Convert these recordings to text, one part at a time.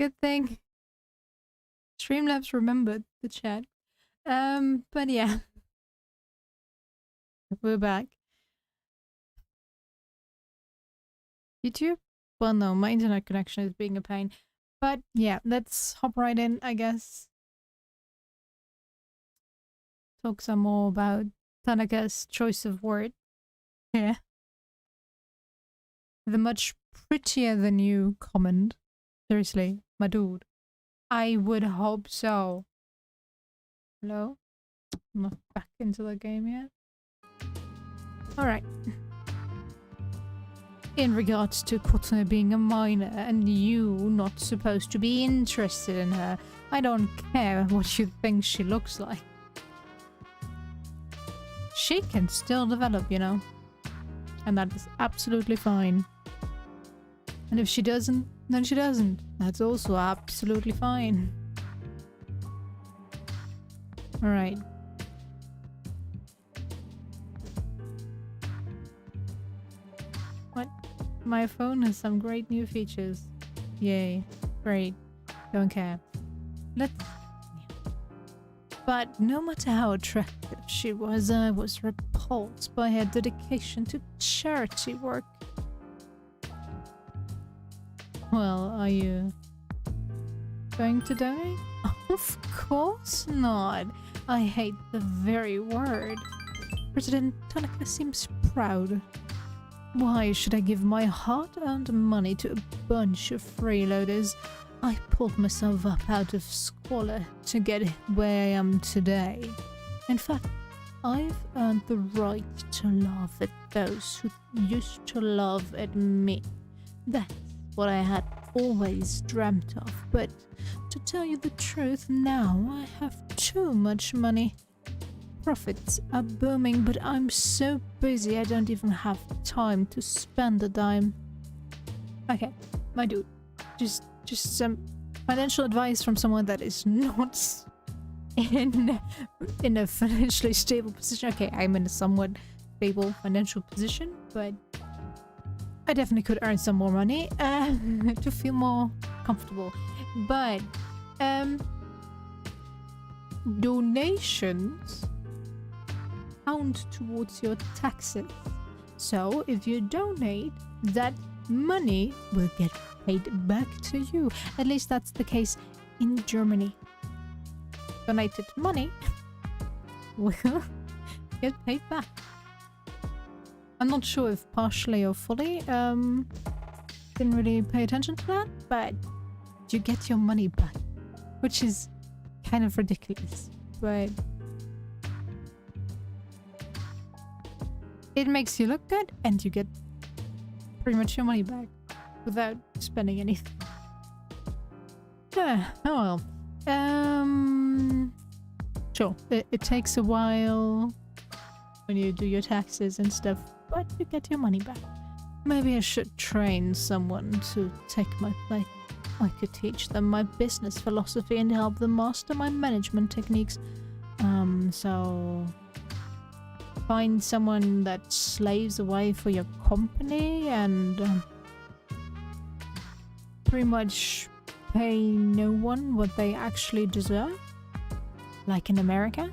Good thing Streamlabs remembered the chat. But yeah, we're back. YouTube? Well, no, my internet connection is being a pain. But yeah, let's hop right in, I guess. Talk some more about Tanaka's choice of word. Yeah. The much prettier than you comment. Seriously, my dude. I would hope so. Hello? I'm not back into the game yet. Alright. In regards to Kotone being a minor and you not supposed to be interested in her, I don't care what you think she looks like. She can still develop, you know? And that is absolutely fine. And if she doesn't, then she doesn't. That's also absolutely fine. Alright. What? My phone has some great new features. Yay. Great. Don't care. Let's... But no matter how attractive she was, I was repulsed by her dedication to charity work. Well, are you going to donate? Of course not. I hate the very word. President Tanaka seems proud. Why should I give my hard-earned money to a bunch of freeloaders? I pulled myself up out of squalor to get where I am today. In fact, I've earned the right to laugh at those who used to laugh at me. That's what I had always dreamt of, but to tell you the truth, now I have too much money. Profits are booming, but I'm so busy I don't even have time to spend a dime. Okay, my dude, just some financial advice from someone that is not in a financially stable position. Okay, I'm in a somewhat stable financial position, but I definitely could earn some more money to feel more comfortable. But donations count towards your taxes. So if you donate, that money will get paid back to you. At least that's the case in Germany. Donated money will get paid back. I'm not sure if partially or fully. Didn't really pay attention to that, but you get your money back, which is kind of ridiculous, but it makes you look good and you get pretty much your money back without spending anything. Yeah, oh well. Sure, it takes a while when you do your taxes and stuff, but you get your money back. Maybe I should train someone to take my place. I could teach them my business philosophy and help them master my management techniques. So find someone that slaves away for your company and pretty much pay no one what they actually deserve, like in America.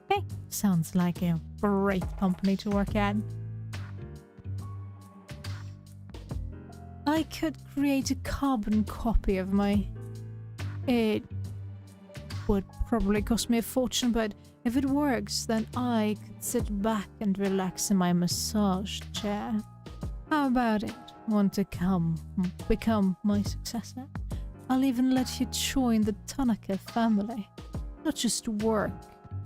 Okay, sounds like a great company to work at. I could create a carbon copy of my... It would probably cost me a fortune, but if it works, then I could sit back and relax in my massage chair. How about it? Want to become my successor? I'll even let you join the Tanaka family. Not just work,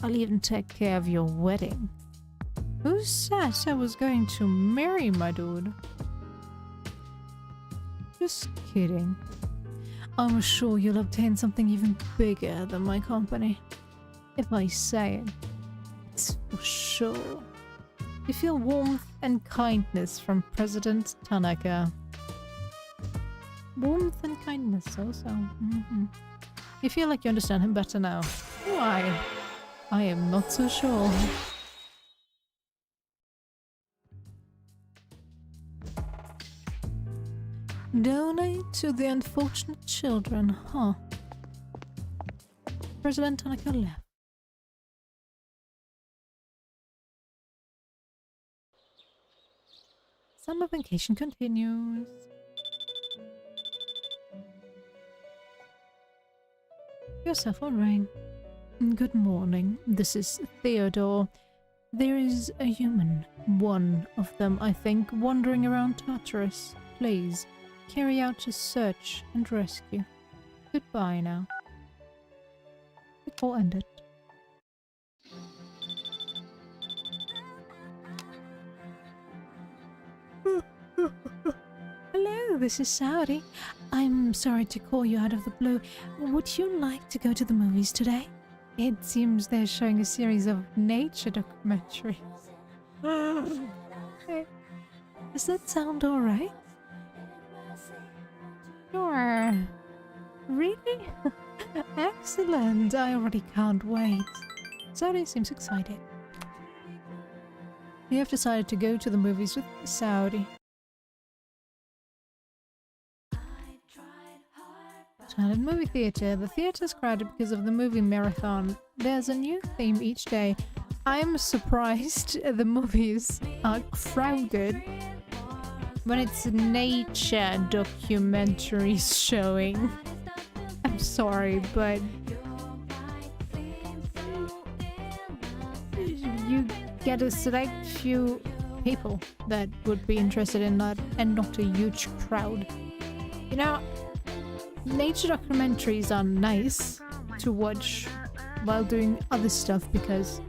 I'll even take care of your wedding. Who said I was going to marry my dude? Just kidding. I'm sure you'll obtain something even bigger than my company. If I say it, it's for sure. You feel warmth and kindness from President Tanaka. Warmth and kindness also. You feel like you understand him better now. Why? I am not so sure. Donate to the unfortunate children, huh? President Tanaka left. Summer vacation continues. Yourself all right. Good morning. This is Theodore. There is a human, one of them, I think, wandering around Tartarus. Please, carry out a search and rescue. Goodbye now. The call ended. Hello, this is Saudi. I'm sorry to call you out of the blue. Would you like to go to the movies today? It seems they're showing a series of nature documentaries. Does that sound alright? Sure. Really? Excellent. I already can't wait. Saudi seems excited. You have decided to go to the movies with Saudi. Silent movie theater. The theater's crowded because of the movie marathon. There's a new theme each day. I'm surprised the movies are crowded when it's nature documentaries showing. I'm sorry, but you get a select few people that would be interested in that and not a huge crowd. You know, nature documentaries are nice to watch while doing other stuff because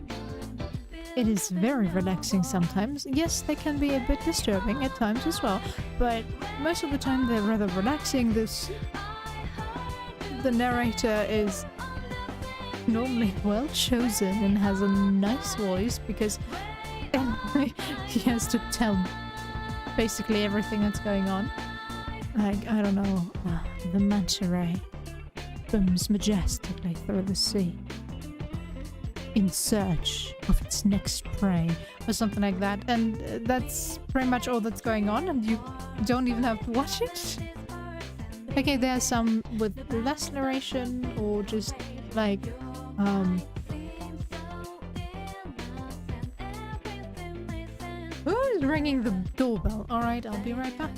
it is very relaxing sometimes. Yes, they can be a bit disturbing at times as well, but most of the time they're rather relaxing. The narrator is normally well chosen and has a nice voice because he has to tell basically everything that's going on. Like, I don't know, the manta ray swims majestically through the sea in search of its next prey, or something like that. And that's pretty much all that's going on, and you don't even have to watch it. Okay, there are some with less narration, or just like, who's ringing the doorbell? Alright, I'll be right back.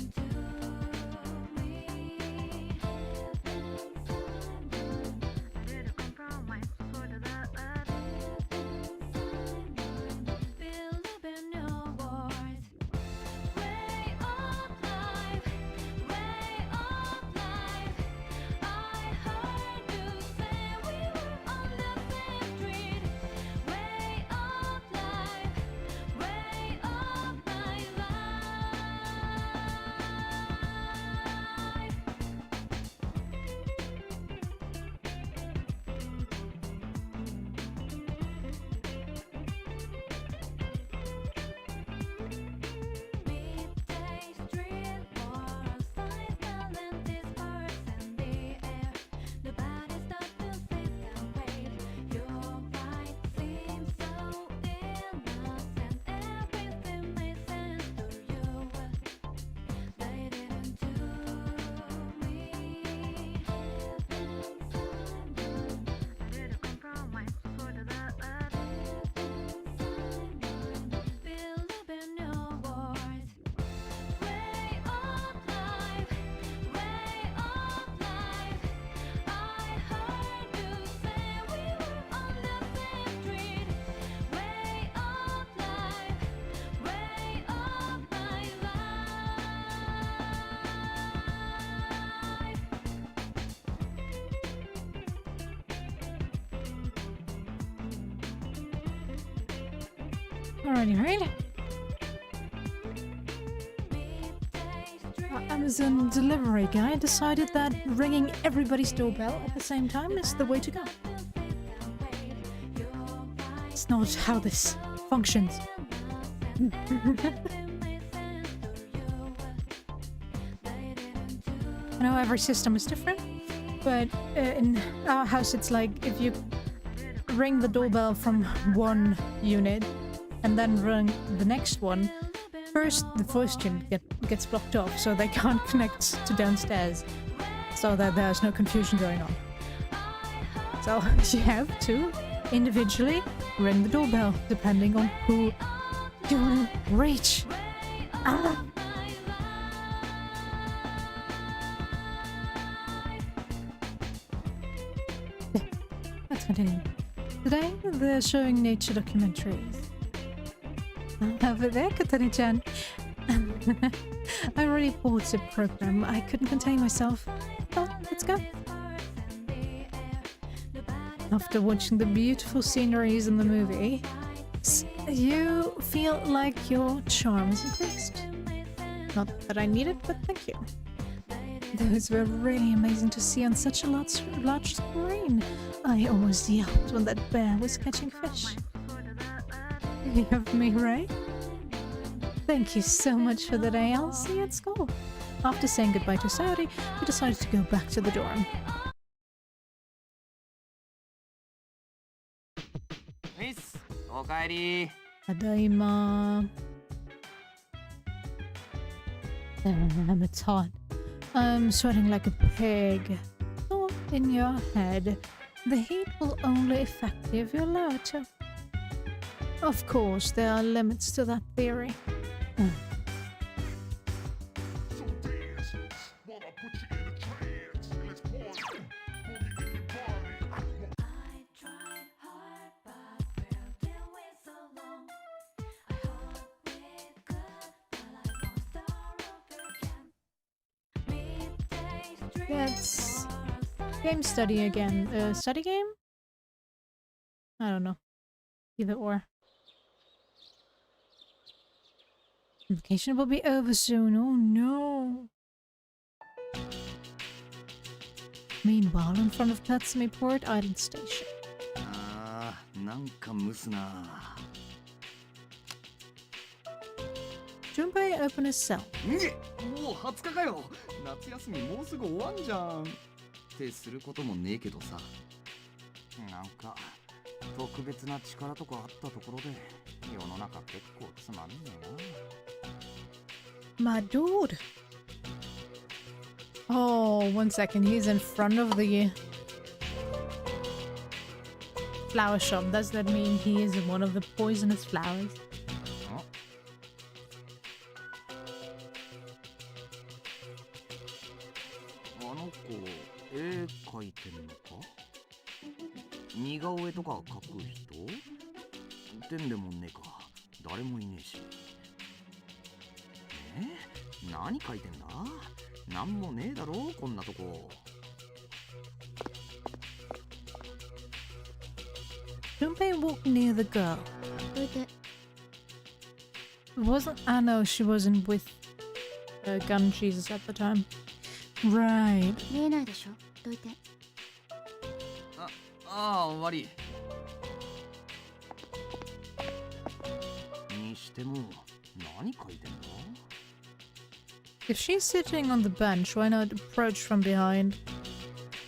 Alrighty, right? Our Amazon delivery guy decided that ringing everybody's doorbell at the same time is the way to go. It's not how this functions. I know every system is different, but in our house it's like if you ring the doorbell from one unit and then ring the next one, first the voice stream gets blocked off, so they can't connect to downstairs, so that there's no confusion going on. So you have to individually ring the doorbell, depending on who you want to reach. Ah. Let's continue. Today, they're showing nature documentaries. Over there, Kotone-chan. I already bought the program. I couldn't contain myself. Well, let's go. After watching the beautiful sceneries in the movie, you feel like your charm is increased. Not that I need it, but thank you. Those were really amazing to see on such a large screen. I almost yelped when that bear was catching fish. You have me, right? Thank you so much for the day. I'll see you at school. After saying goodbye to Saori, we decided to go back to the dorm. Tadaima. Damn, it's hot. I'm sweating like a pig. Not in your head. The heat will only affect you if you allow it to. Of course, there are limits to that theory. That's game study again. Study game? I don't know. Either or. Vacation will be over soon. Oh no. Meanwhile, in front of Tatsumi Port Island Station. Junpei opened his cell. もう20日かよ。夏休みもうすぐ終わんじゃん。ってすることもねえけどさ。なんか特別な力とかあったところで世の中結構つまんねえな。 My dude. Oh, 1 second. He's in front of the flower shop. Does that mean he is one of the poisonous flowers? あの子、絵描いてるのか？似顔絵とか描く人？てんでもねえか。誰もいねえし。何描いてんだ？なんもねえだろこんなとこ。Junpei walked near the girl. Wasn't I know she wasn't with Gun Jesus at the time. Right. 見えないでしょ。どいて。終わり。にしても何描いてんだ？ If she's sitting on the bench, why not approach from behind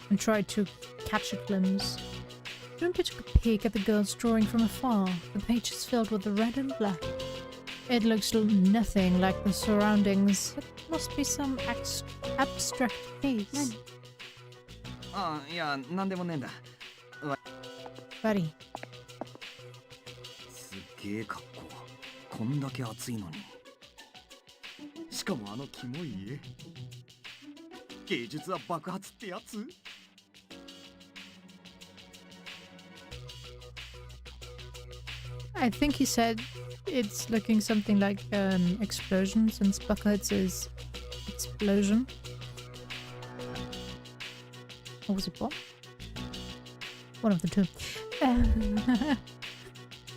and try to catch a glimpse? Junpei took a peek at the girl's drawing from afar. The page is filled with the red and black. It looks nothing like the surroundings. It must be some abstract piece. いや、なんでもねえんだ。Buddy. すっげえ格好。こんだけ暑いのに。しかもあのキモい家。芸術は爆発ってやつ？ I think he said it's looking something like explosion, since Buckheads is explosion. Or was it bomb? One of the two.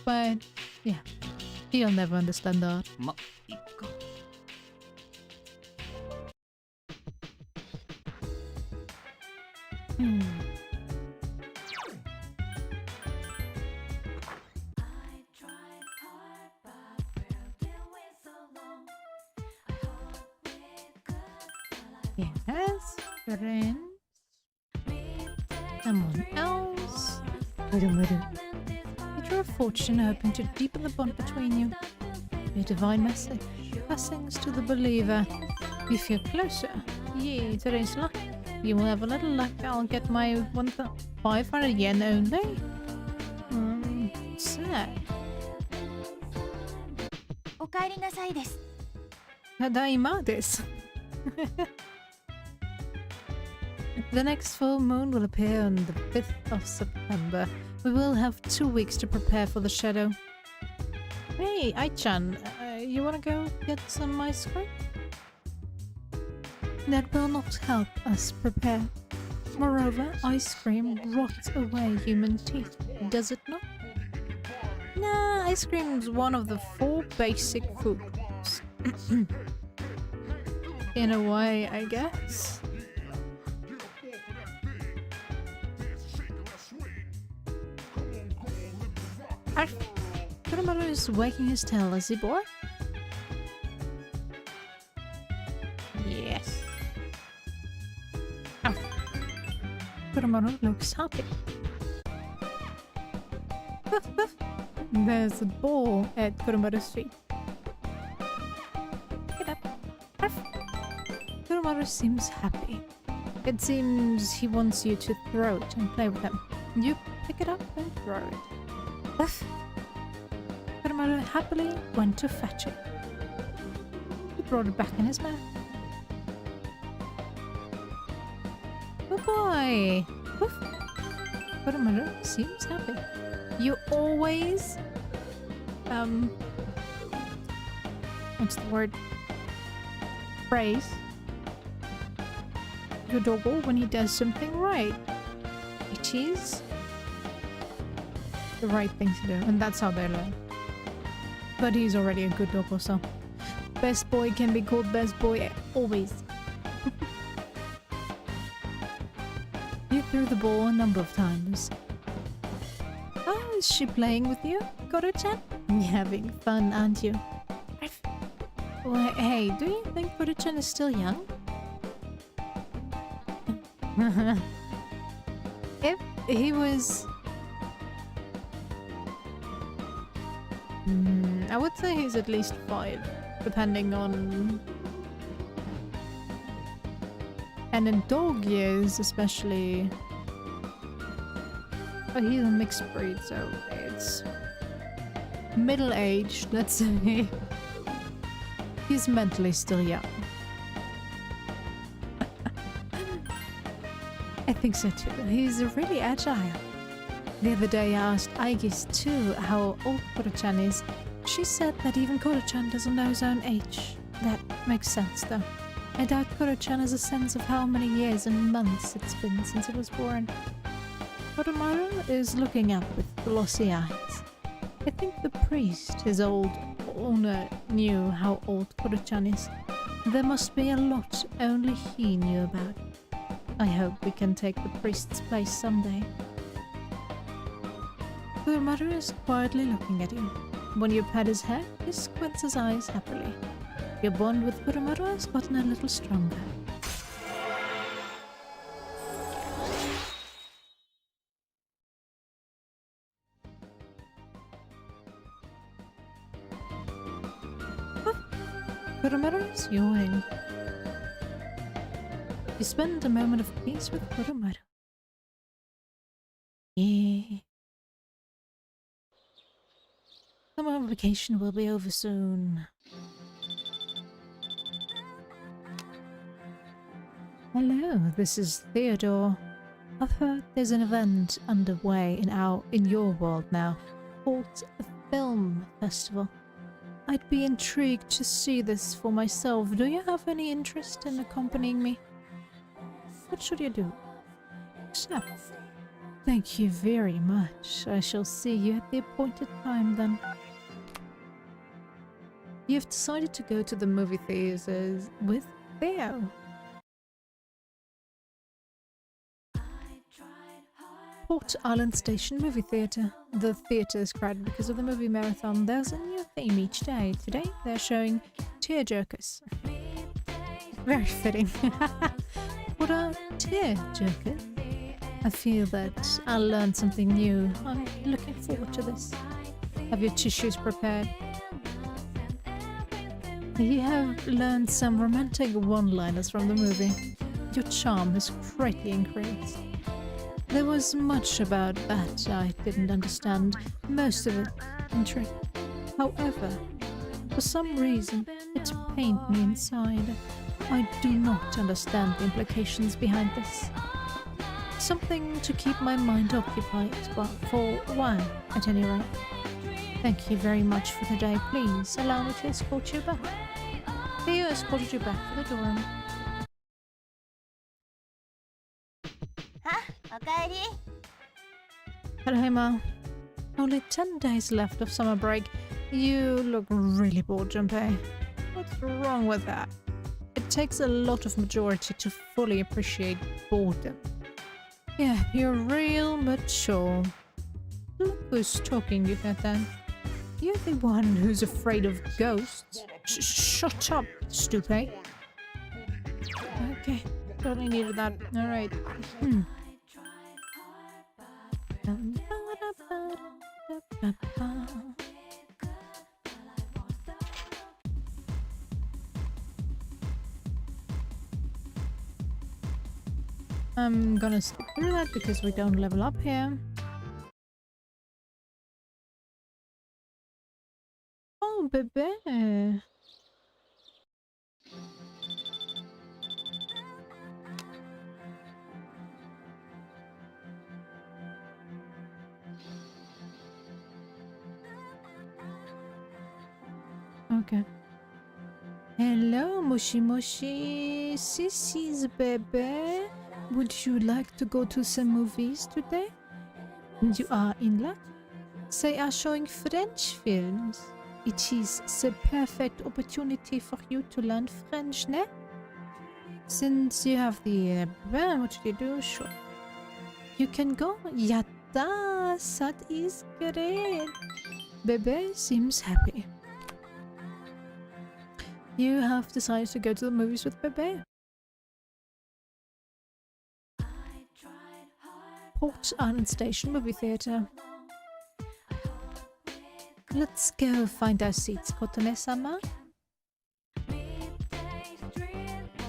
But yeah, he'll never understand that. ま、いっか。Yes, friends. Someone else. You draw a fortune hoping to deepen the bond between you. be a divine message. Blessings to the believer. You feel closer. Yay, today's luck. You will have a little luck. I'll get my 1,500 yen only. Sad. お帰りなさいです。 Tadaima desu. The next full moon will appear on the 5th of September. We will have 2 weeks to prepare for the shadow. Hey, Ai-chan, you wanna go get some ice cream? That will not help us prepare. Moreover, ice cream rots away human teeth, does it not? Nah, ice cream is one of the 4 basic food groups. In a way, I guess. Kuramaru is wagging his tail, is he bored? Yes. Oh. Kuramaru looks happy. There's a ball at Kuramaru's feet. Get up. Kuramaru seems happy. It seems he wants you to throw it and play with him. You pick it up and throw it. Kuramaru happily went to fetch it. He brought it back in his mouth. Good boy! Woof. Kuramaru seems happy. You always... what's the word? Praise your doggo when he does something right. It is the right thing to do, and that's how they learn. But he's already a good doggo, so best boy can be called best boy always. You threw the ball a number of times. Oh, is she playing with you, Koro-chan? You're having fun, aren't you? Well, hey, do you think Koro-chan is still young? If he was... I would say he's at least 5, depending on... And in dog years, especially... But he's a mixed breed, so it's... middle-aged, let's say. He's mentally still young. I think so too. He's really agile. The other day I asked Aigis too how old Koro-chan is. She said that even Koro-chan doesn't know his own age. That makes sense though. I doubt Koro-chan has a sense of how many years and months it's been since he was born. Koromaru is looking up with glossy eyes. I think the priest, his old owner, knew how old Koro-chan is. There must be a lot only he knew about. I hope we can take the priest's place someday. Koromaru is quietly looking at you. When you pat his hair, he squints his eyes happily. Your bond with Koromaru has gotten a little stronger. Koromaru is yawning. You spend a moment of peace with Koromaru. Yeah. Summer vacation will be over soon. Hello, this is Theodore. I've heard there's an event underway in your world now, called the Film Festival. I'd be intrigued to see this for myself. Do you have any interest in accompanying me? What should you do? Accept. Thank you very much. I shall see you at the appointed time then. You've decided to go to the movie theaters with Theo. Port Island Station Movie Theatre. The theatre is crowded because of the movie marathon. There's a new theme each day. Today they're showing tearjerkers. Very fitting. What are tearjerkers? I feel that I'll learn something new. I'm looking forward to this. Have your tissues prepared? You have learned some romantic one-liners from the movie. Your charm has greatly increased. There was much about that I didn't understand, most of it intrigued. However, for some reason, it pained me inside. I do not understand the implications behind this. Something to keep my mind occupied, but for a while, at any rate. Thank you very much for today. Please allow me to escort you back. Theo escorted you back to the dorm. あ、おかえり。 Hello, Emma. Only 10 days left of summer break. You look really bored, Junpei. What's wrong with that? It takes a lot of maturity to fully appreciate boredom. Yeah, you're real mature. Look who's talking you at then. You're the one who's afraid of ghosts. Shut up, stupid. Okay, totally needed that. Alright. I'm gonna skip through that because we don't level up here. Oh, bébé. Okay. Hello, Moshi Moshi. Sissy's baby. Would you like to go to some movies today? You are in luck. They are showing French films. It is the perfect opportunity for you to learn French, ne? Since you have the what should you do? Sure. You can go. Yatta, that is great. Bebe seems happy. You have decided to go to the movies with Bebe. Port Island Station Movie Theatre. Let's go find our seats, Kotone-sama.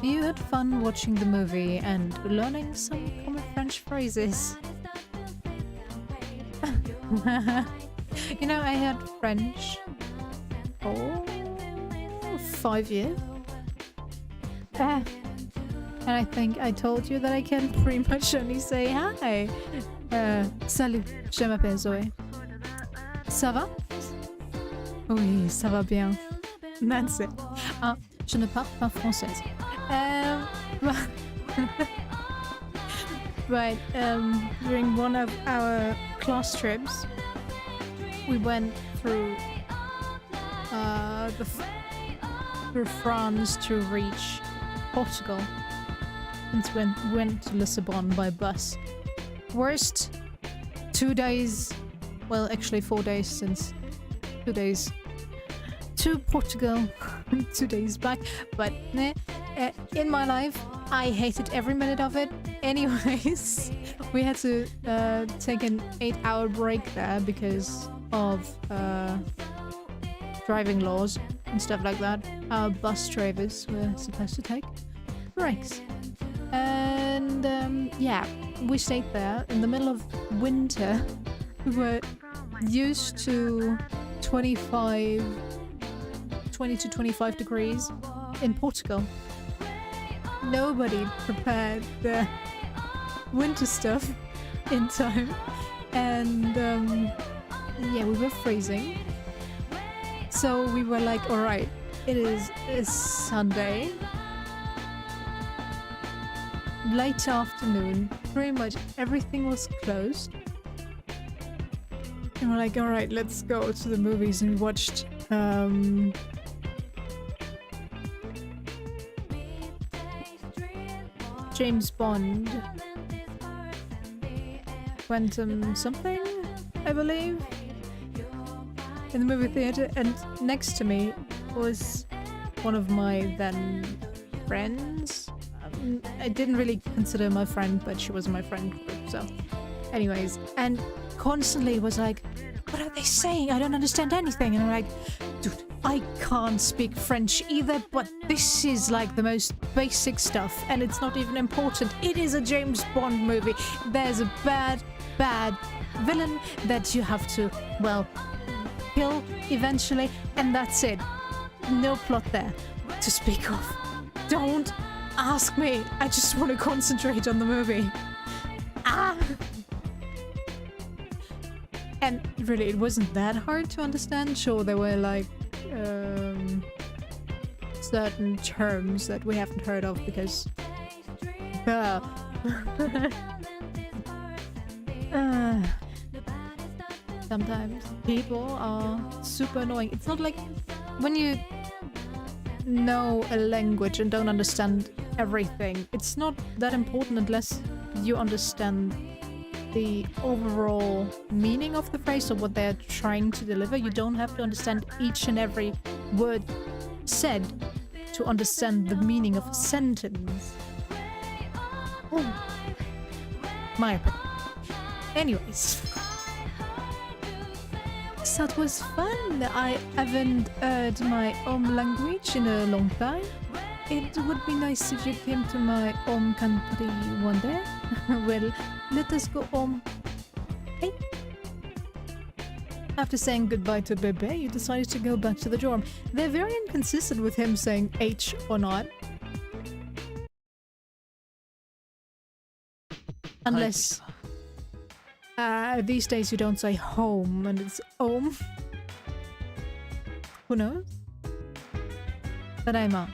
You had fun watching the movie and learning some common French phrases. You know, I had French for 5 years. And I think I told you that I can pretty much only say hi. Salut, je m'appelle Zoé. Ça va? Oui, ça va bien. That's it. Ah, je ne parle pas française. But during one of our class trips, we went through through France to reach Portugal, and went to Lisbon by bus. Worst 2 days, well, actually 4 days, since 2 days to Portugal, 2 days back. But in my life, I hated every minute of it. Anyways, we had to take an 8-hour break there because of driving laws and stuff like that. Our bus drivers were supposed to take breaks. And yeah, we stayed there in the middle of winter. We were used to 20 to 25 degrees in Portugal. Nobody prepared the winter stuff in time, and yeah, we were freezing. So we were like, alright, it is Sunday, late afternoon, pretty much everything was closed. And we're like, alright, let's go to the movies. And we watched James Bond, Quantum something, I believe, in the movie theater. And next to me was one of my then friends. I didn't really consider my friend, but she was my friend group, so anyways, and constantly was like, what are they saying? I don't understand anything. And I'm like, dude, I can't speak French either, but this is like the most basic stuff, and it's not even important. It is a James Bond movie. There's a bad villain that you have to, well, kill eventually, and that's it. No plot there to speak of. Don't ask me. I just want to concentrate on the movie. Ah! And really, it wasn't that hard to understand. Sure, there were like certain terms that we haven't heard of because sometimes people are super annoying. It's not like when you know a language and don't understand everything. It's not that important unless you understand the overall meaning of the phrase or what they're trying to deliver. You don't have to understand each and every word said to understand the meaning of a sentence. Oh. My opinion. Anyways. So that was fun. I haven't heard my home language in a long time. It would be nice if you came to my home country one day. Well, let us go home. Hey. After saying goodbye to Bebe, you decided to go back to the dorm. They're very inconsistent with him saying H or not. Unless these days you don't say home and it's home. Who knows? Tadaima.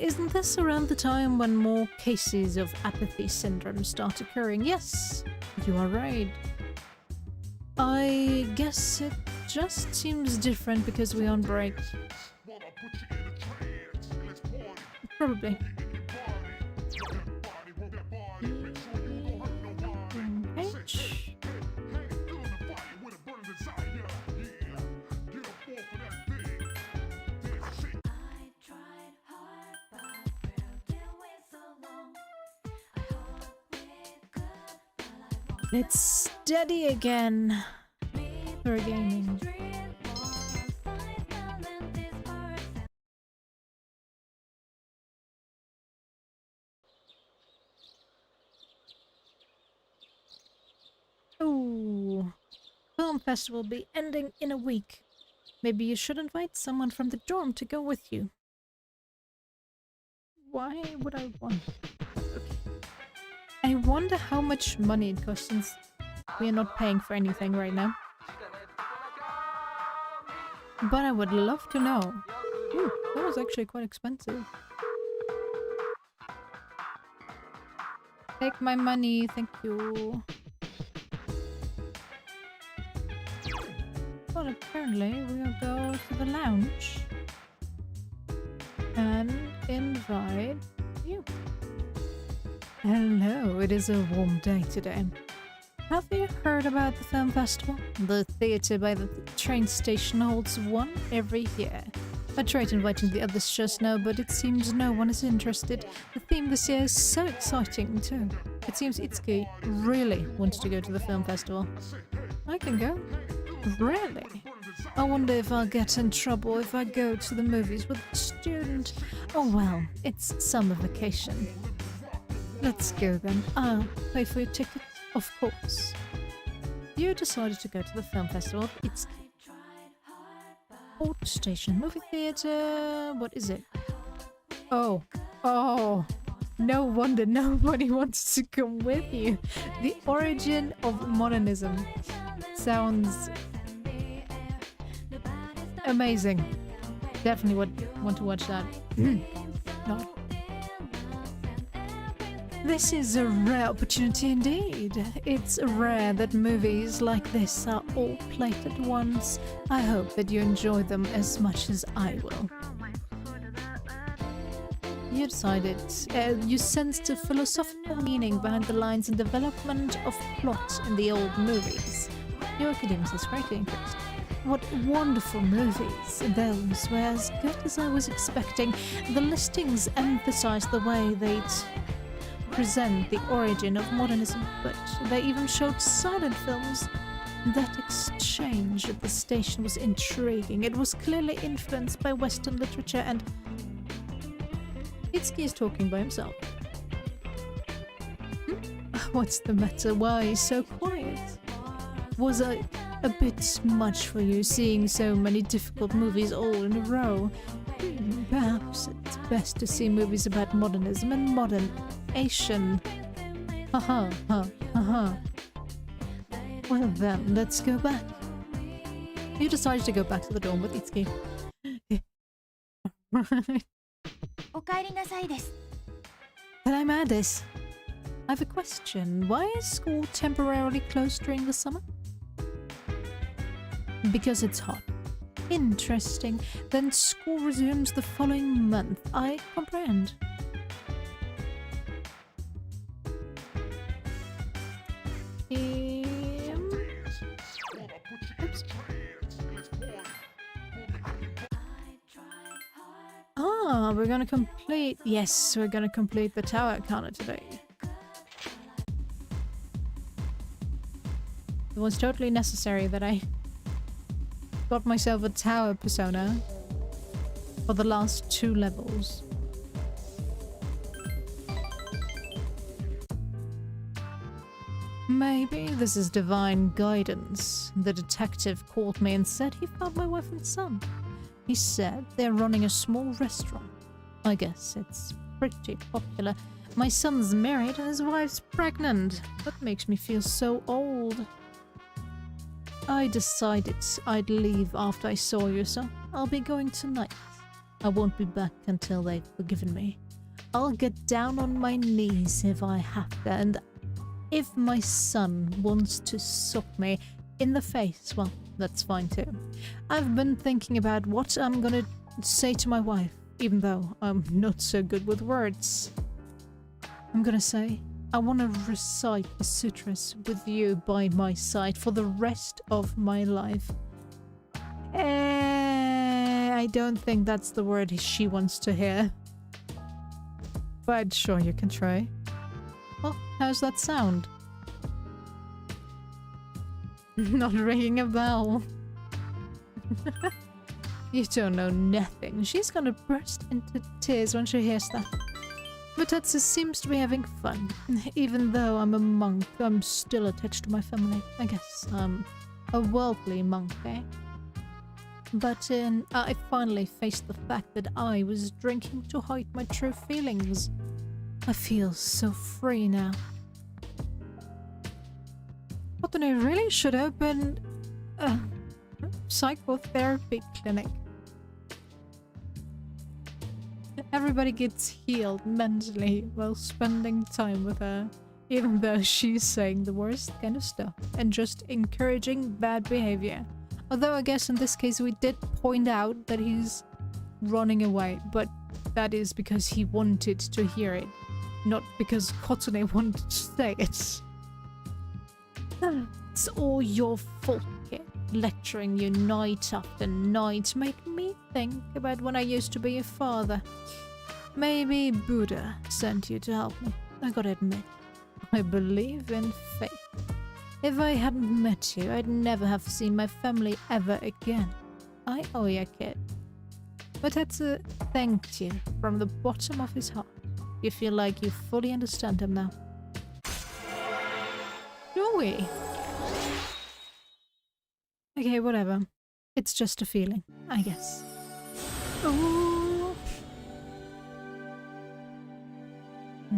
Isn't this around the time when more cases of apathy syndrome start occurring? Yes, you are right. I guess it just seems different because we're on break. Probably. H. It's steady again for gaming. Oh, film festival will be ending in a week. Maybe you should invite someone from the dorm to go with you. Why would I want? I wonder how much money it costs since we are not paying for anything right now. But I would love to know. Ooh, that was actually quite expensive. Take my money, thank you. But apparently we'll go to the lounge and invite you. Hello, it is a warm day today. Have you heard about the film festival? The theatre by the train station holds one every year. I tried inviting the others just now, but it seems no one is interested. The theme this year is so exciting too. It seems Itsuki really wants to go to the film festival. I can go. Really? I wonder if I'll get in trouble if I go to the movies with a student. Oh well, it's summer vacation. Let's go then. I'll pay for your ticket, of course. You decided to go to the film festival. It's Port Station Movie Theatre. What is it? Oh. No wonder nobody wants to come with you. The origin of modernism. Sounds amazing. Definitely would want to watch that. Not. This is a rare opportunity indeed. It's rare that movies like this are all played at once. I hope that you enjoy them as much as I will. You decided, you sensed a philosophical meaning behind the lines and development of plot in the old movies. Your academics is greatly increased. What wonderful movies! Those were as good as I was expecting. The listings emphasize the way they'd present the origin of modernism, but they even showed silent films. That exchange at the station was intriguing. It was clearly influenced by Western literature, and Itsuki is talking by himself. What's the matter? Why so quiet? Was I a bit much for you, seeing so many difficult movies all in a row? Perhaps it's best to see movies about modernism and modern Asian. Haha, ha, haha. Well then, let's go back. You decided to go back to the dorm with Itsuki. Right. お帰りなさいです。 But I'm at this. I have a question. Why is school temporarily closed during the summer? Because it's hot. Interesting. Then school resumes the following month. I comprehend. Oops. Ah, we're gonna complete... Yes, we're gonna complete the tower arcana today. It was totally necessary that I got myself a tower persona for the last 2 levels. Maybe this is divine guidance. The detective called me and said he found my wife and son. He said they're running a small restaurant. I guess it's pretty popular. My son's married and his wife's pregnant. That makes me feel so old. I decided I'd leave after I saw you, so I'll be going tonight. I won't be back until they've forgiven me. I'll get down on my knees if I have to, and if my son wants to sock me in the face, well, that's fine too. I've been thinking about what I'm gonna say to my wife, even though I'm not so good with words. I'm gonna say, I want to recite the sutras with you by my side for the rest of my life. I don't think that's the word she wants to hear. But sure, you can try. Well, how's that sound? Not ringing a bell. You don't know nothing. She's gonna burst into tears when she hears that. But Tetsu seems to be having fun. Even though I'm a monk, I'm still attached to my family. I guess I'm a worldly monk, eh? But I finally faced the fact that I was drinking to hide my true feelings. I feel so free now. Kotone really should open a psychotherapy clinic. Everybody gets healed mentally while spending time with her, even though she's saying the worst kind of stuff and just encouraging bad behavior. Although I guess in this case we did point out that he's running away, but that is because he wanted to hear it, not because Kotone wanted to say it. It's all your fault, kid. Lecturing you night after night made me think about when I used to be a father. Maybe Buddha sent you to help me. I gotta admit, I believe in fate. If I hadn't met you, I'd never have seen my family ever again. I owe you, kid. But Tetsu thanked you from the bottom of his heart. You feel like you fully understand him now. Do we? Okay, whatever. It's just a feeling, I guess. Ooh.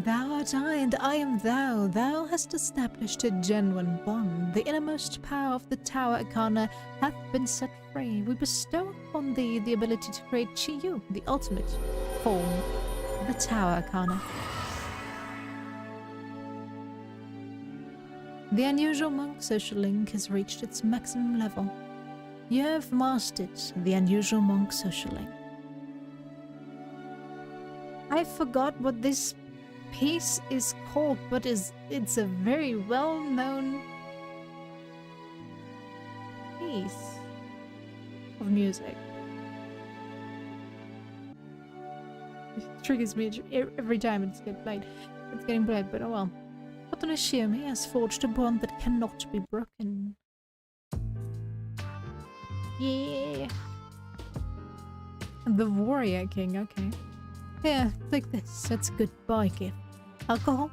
Thou art I, and I am thou. Thou hast established a genuine bond. The innermost power of the Tower Arcana hath been set free. We bestow upon thee the ability to create Chiyu, the ultimate form of the Tower Arcana. The unusual monk social link has reached its maximum level. You have mastered the unusual monk social link. I forgot what this piece is called, but it's a very well-known piece of music. It triggers me every time it's getting played, but oh well. Kotone Shiomi has forged a bond that cannot be broken. Yeah. The Warrior King, okay. Here, take this. It's a goodbye gift. Alcohol?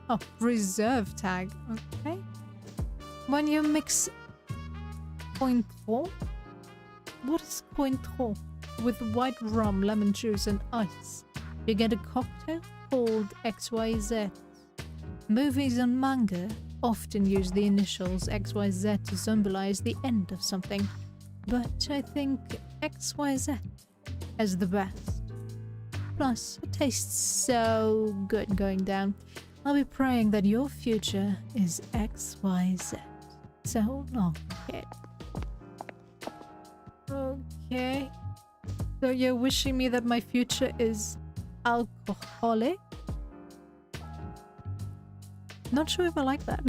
Oh, reserve tag. Okay. When you mix cointreau? What is cointreau? With white rum, lemon juice, and ice, you get a cocktail called XYZ. Movies and manga often use the initials XYZ to symbolize the end of something, but I think XYZ is the best. Plus, it tastes so good going down. I'll be praying that your future is XYZ. So long, kid. Okay. So you're wishing me that my future is alcoholic? Not sure if I like that.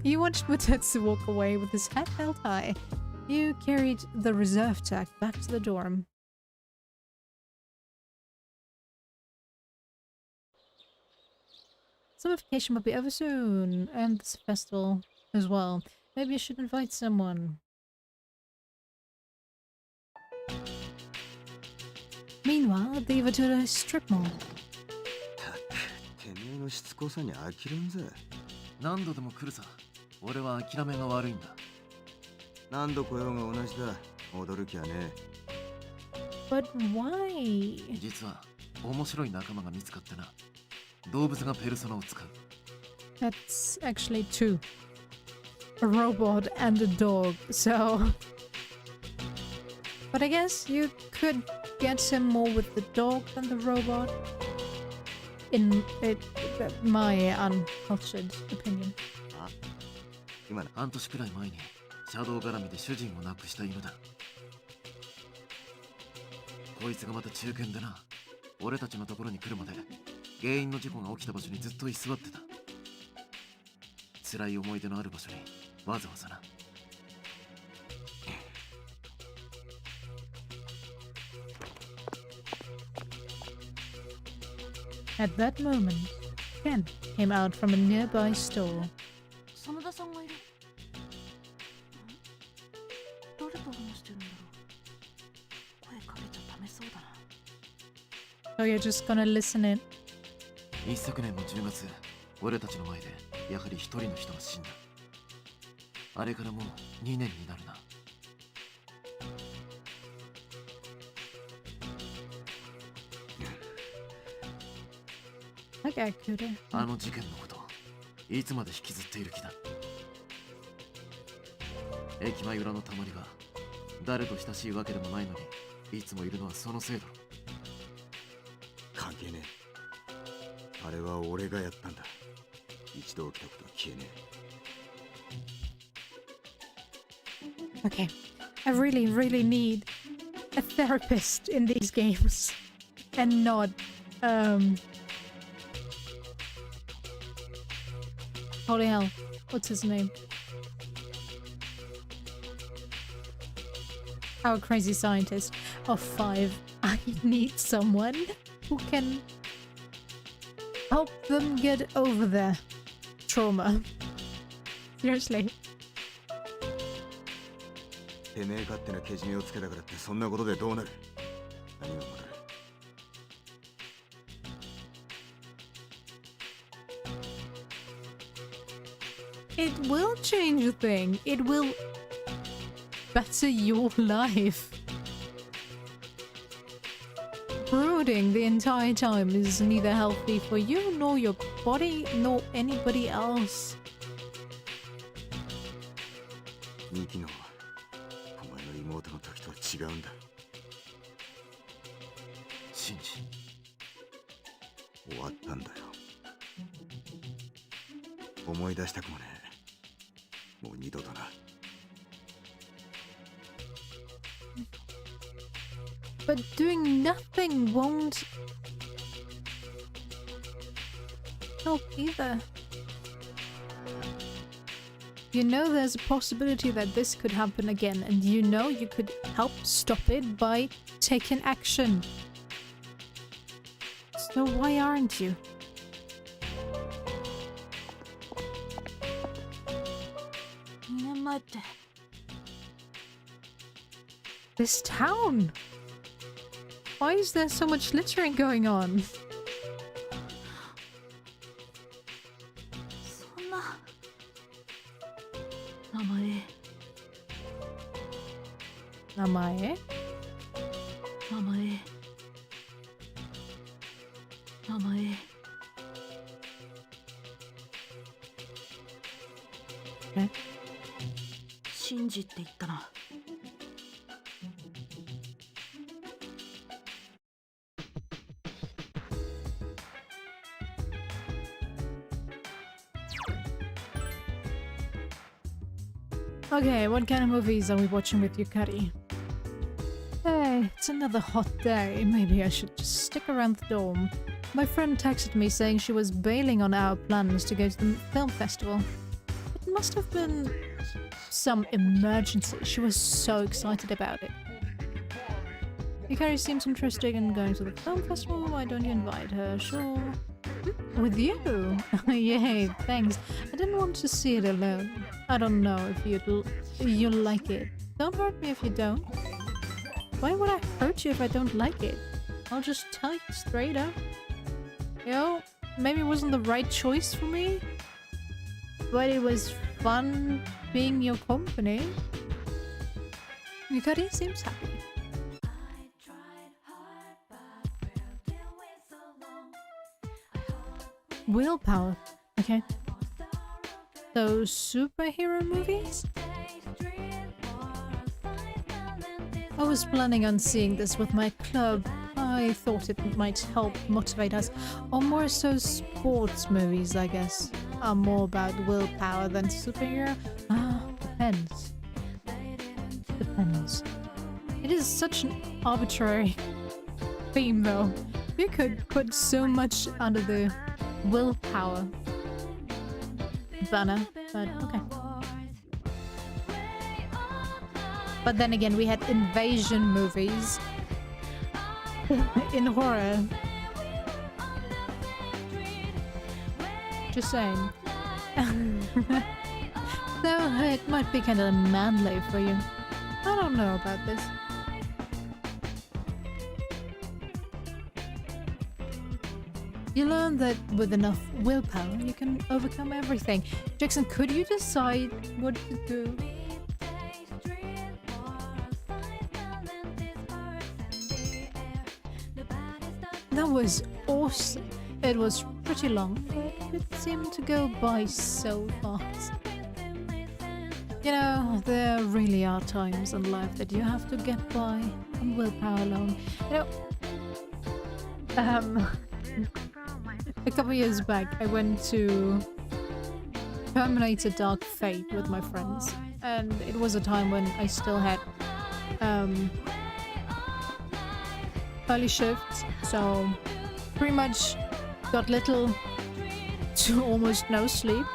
You watched Mutetsu walk away with his head held high. You carried the reserve tag back to the dorm. Summification will be over soon, and this festival as well. Maybe you should invite someone. Meanwhile, the Ivatura strip mall. てめえのしつこさに呆れんぜ。何度でも来るさ。俺は諦めが悪いんだ。何度来ようが同じだ。驚きゃねえ。But why? 実は面白い仲間が見つかってな。動物がペルソナを使う。That's actually two. A robot and a dog, so... But I guess you could get him more with the dog than the robot. In my uncultured opinion. 今の半年くらい前にシャドウ絡みで主人を亡くした犬だ。こいつがまた中堅でな。俺たちのところに来るまで原因の事故が起きた場所にずっと居座ってた。辛い思い出のある場所にわざわざな。At that moment, Ken came out from a nearby store. 真田さんがいる。誰と話してるんだろう。声かけちゃダメそうだな。 So you're just gonna listen in? 一昨年の10月、俺たちの前でやはり一人の人が死んだ。あれからもう2年になるな。Okay, Kuda. あの事件のこと、いつまで引きずっている気だ。駅前裏のたまりが誰と親しいわけでもないのにいつもいるのはそのせいだろ。関係ねえ。あれは俺がやったんだ。一度起きたことは消えねえ。 Okay. I really need a therapist in these games. And not, Holy hell. What's his name? Our crazy scientist of 5. I need someone who can help them get over their trauma. Seriously. てめえ勝手なけじめをつけたからってそんなことでどうなる。何がわかる。 It will change a thing. It will better your life. Brooding the entire time is neither healthy for you, nor your body, nor anybody else. ミキのお前の妹の時とは違うんだ。シンジ、終わったんだよ。思い出したくもねえ。もう二度とな。 But doing nothing won't help either. You know there's a possibility that this could happen again, and you know you could help stop it by taking action. So why aren't you? 2年前って This town? Why is there so much littering going on? そんな名前名前名前名前 えシンジって言ったな Okay, what kind of movies are we watching with Yukari? Hey, it's another hot day. Maybe I should just stick around the dorm. My friend texted me saying she was bailing on our plans to go to the film festival. It must have been some emergency. She was so excited about it. Yukari seems interested in going to the film festival. Why don't you invite her? Sure. With you? Yay, thanks. I didn't want to see it alone. I don't know if you'll like it. Don't hurt me if you don't. Why would I hurt you if I don't like it? I'll just tell you straight up. You know, maybe it wasn't the right choice for me, but it was fun being your company. Yukari seems happy. Willpower. Okay. So, superhero movies? I was planning on seeing this with my club. I thought it might help motivate us. Or more so sports movies, I guess. Are more about willpower than superhero. Depends. Depends. It is such an arbitrary theme though. You could put so much under the willpower banner, but okay. But then again, we had invasion movies in horror. Just saying. So it might be kind of manly for you. I don't know about this. You learn that with enough willpower, you can overcome everything. Jackson, could you decide what to do? That was awesome. It was pretty long, but it seemed to go by so fast. You know, there really are times in life that you have to get by on willpower alone. You know, a couple years back, I went to Terminator Dark Fate with my friends, and it was a time when I still had early shifts, so pretty much got little to almost no sleep,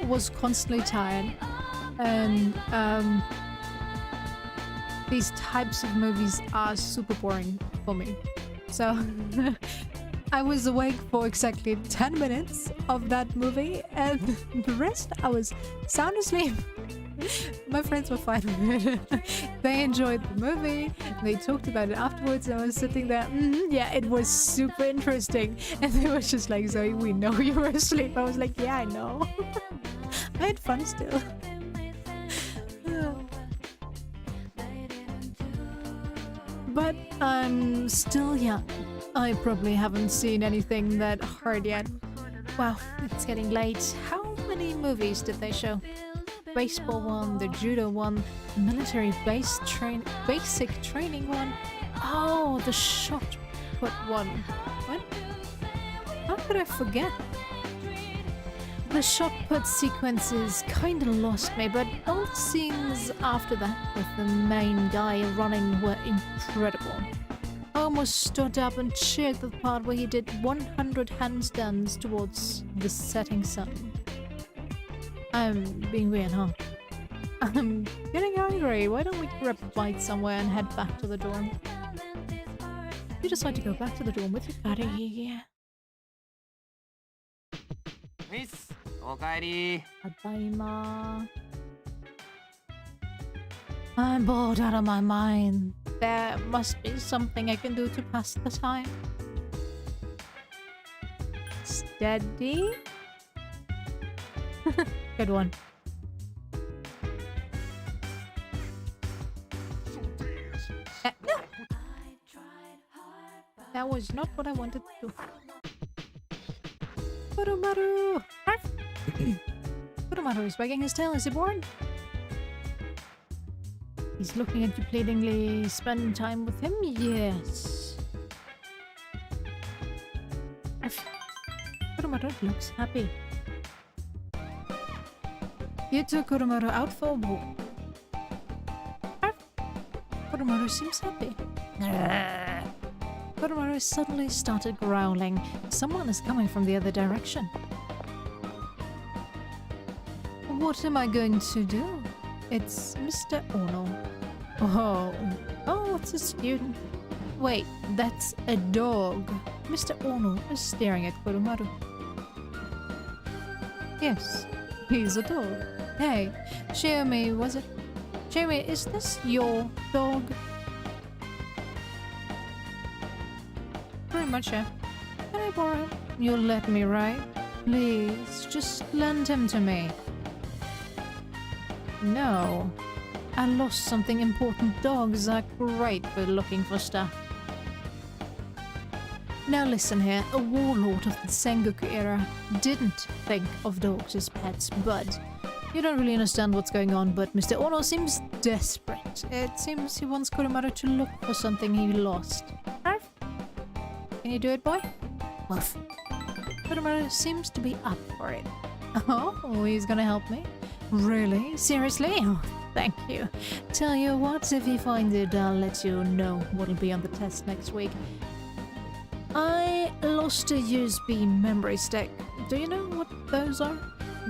was constantly tired, and these types of movies are super boring for me. So I was awake for exactly 10 minutes of that movie, and the rest I was sound asleep. My friends were fine with it. They enjoyed the movie. They talked about it afterwards. I was sitting there, yeah, it was super interesting. And they were just like, Zoe, we know you were asleep. I was like, yeah, I know. I had fun still. But I'm still young. I probably haven't seen anything that hard yet. Wow, it's getting late. How many movies did they show? Baseball one, the judo one, military basic training one. Oh, the shot put one. What? How could I forget? The shot put sequences kinda lost me, but all the scenes after that with the main guy running were incredible. I almost stood up and cheered the part where he did 100 handstands towards the setting sun. I'm being weird, huh? I'm getting hungry. Why don't we grab a bite somewhere and head back to the dorm? You decide to go back to the dorm with your buddy. ういっす、おかえり。ただいま。I'm bored out of my mind. There must be something I can do to pass the time. Steady. Good one. No. That was not what I wanted to do. Kurumaru! Kurumaru is wagging his tail. Is he bored? He's looking at you pleadingly. Spend time with him? Yes. Kurumaru looks happy. You took Kurumaru out for a walk. Kurumaru seems happy. Kurumaru suddenly started growling. Someone is coming from the other direction. What am I going to do? It's Mr. Ono. Oh, it's a student. Wait, that's a dog. Mr. Ono is staring at Kurumaru. Yes, he's a dog. Hey, Shiumi, was it? Shiumi, is this your dog? Pretty much, yeah. Can I borrow him? You'll let me, right? Please, just lend him to me. No. I lost something important. Dogs are great for looking for stuff. Now listen here, a warlord of the Sengoku era didn't think of dogs as pets, but you don't really understand what's going on, but Mr. Ono seems desperate. It seems he wants Kurumaru to look for something he lost. Arf? Can you do it, boy? Woof. Kurumaru seems to be up for it. Oh, he's gonna help me? Really? Seriously? Oh, thank you. Tell you what, if you find it, I'll let you know what'll be on the test next week. I lost a USB memory stick. Do you know what those are?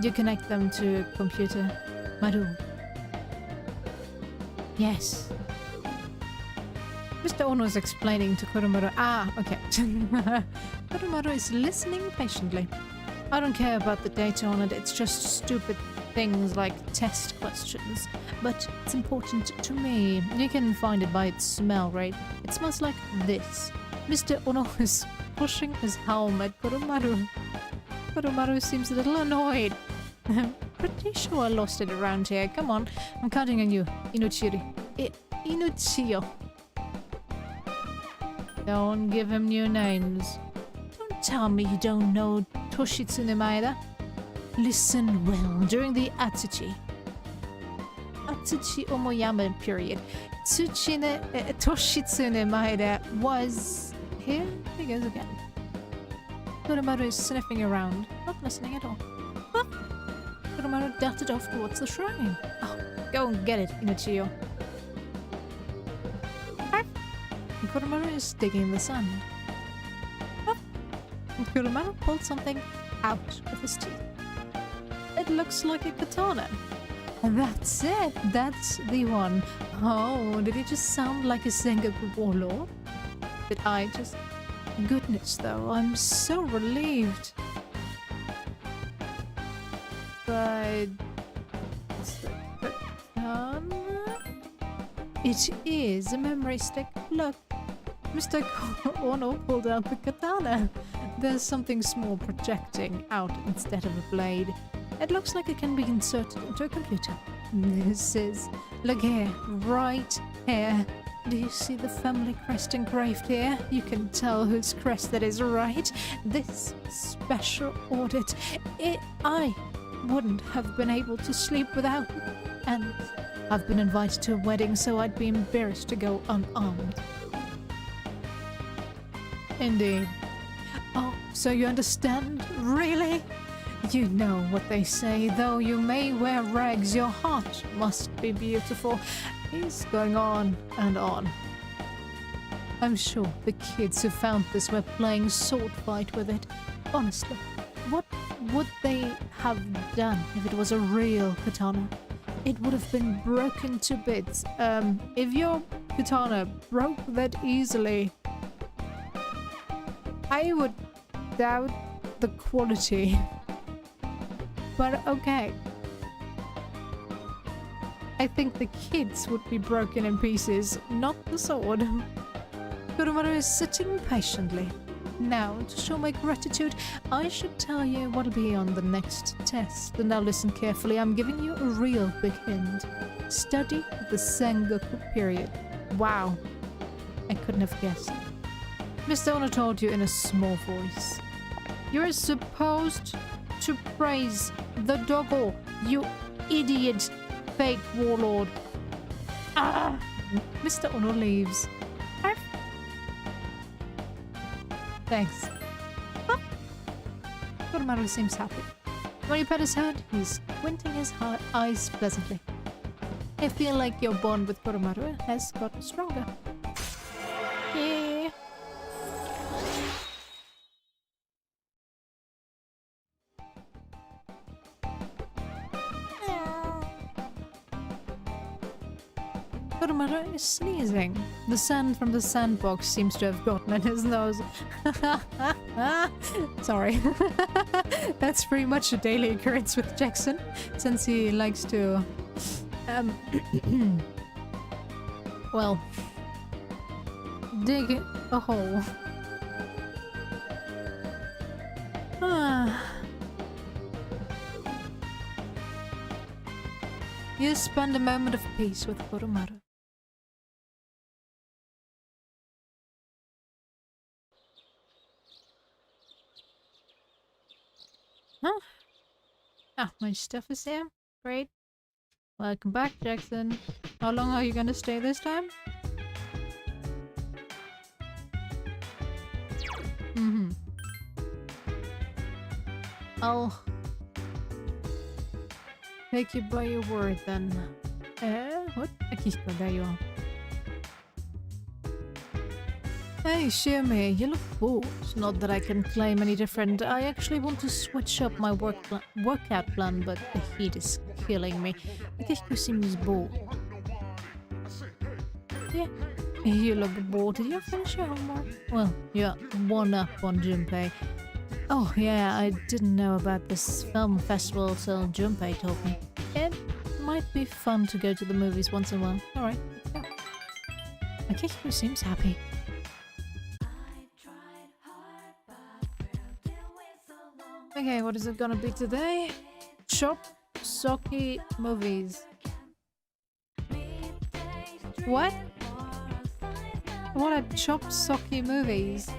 You connect them to a computer. Maru. Yes. Mr. Ono is explaining to Kurumaru. Ah, okay. Kurumaru is listening patiently. I don't care about the data on it, it's just stupid things like test questions. But it's important to me. You can find it by its smell, right? It smells like this. Mr. Ono is pushing his helm at Kurumaru. Kurumaru seems a little annoyed. I'm pretty sure I lost it around here. Come on, I'm counting on you. Inuchiri. Inuchiyo. Don't give him new names. Don't tell me you don't know Toshitsune Maeda. Listen well, during the Atsuchi Omoyama period, Toshitsune Maeda was... Here he goes again. Kurumaru is sniffing around, not listening at all. Huh? Kurumaru darted off towards the shrine. Oh, go and get it, Inuchiyo. Kurumaru is digging in the sand. Oh. Kurumaru pulled something out of his teeth. It looks like a katana. That's it. That's the one. Oh, did it just sound like a Sengoku warlord? Did I just... Goodness, though, I'm so relieved. But... It is a memory stick. Look. Mr. Ono pulled out the katana. There's something small projecting out instead of a blade. It looks like it can be inserted into a computer. This is... Look here. Right here. Do you see the family crest engraved here? You can tell whose crest that is, right? This special audit. I wouldn't have been able to sleep without it. And I've been invited to a wedding, so I'd be embarrassed to go unarmed. Indeed. Oh, so you understand? Really? You know what they say, though you may wear rags, your heart must be beautiful. He's going on and on. I'm sure the kids who found this were playing sword fight with it. Honestly, what would they have done if it was a real katana? It would have been broken to bits. If your katana broke that easily, I would doubt the quality. But okay. I think the kids would be broken in pieces, not the sword. Kurumaru is sitting patiently. Now, to show my gratitude, I should tell you what'll be on the next test. And now listen carefully, I'm giving you a real big hint. Study the Sengoku period. Wow. I couldn't have guessed. Mr. Ono told you in a small voice. You're supposed to praise the doggo, you idiot fake warlord. Ah! Mr. Ono leaves. Arf. Thanks. Huh? Kurumaru seems happy. When you pet his head, he's squinting his eyes pleasantly. I feel like your bond with Kurumaru has gotten stronger. Yeah. Kurumaru is sneezing. The sand from the sandbox seems to have gotten in his nose. Sorry. That's pretty much a daily occurrence with Jackson, since he likes to... well... dig a hole. You spend a moment of peace with Kurumaru. Huh? Ah, my stuff is here. Great. Welcome back, Jackson. How long are you gonna stay this time? Mm-hmm. I'll take you by your word then. What? Akiko, there you are. Hey, Shiomi, you look bored. Not that I can claim any different. I actually want to switch up my workout plan, but the heat is killing me. Akiko seems bored. Yeah, you look bored. Did you finish your homework? Well, you're one up on Junpei. Oh yeah, I didn't know about this film festival till Junpei told me. It might be fun to go to the movies once in a while. Alright, let's go. Akiko seems happy. Okay, what is it gonna be today? Chop Socky movies. What? What are Chop Socky movies?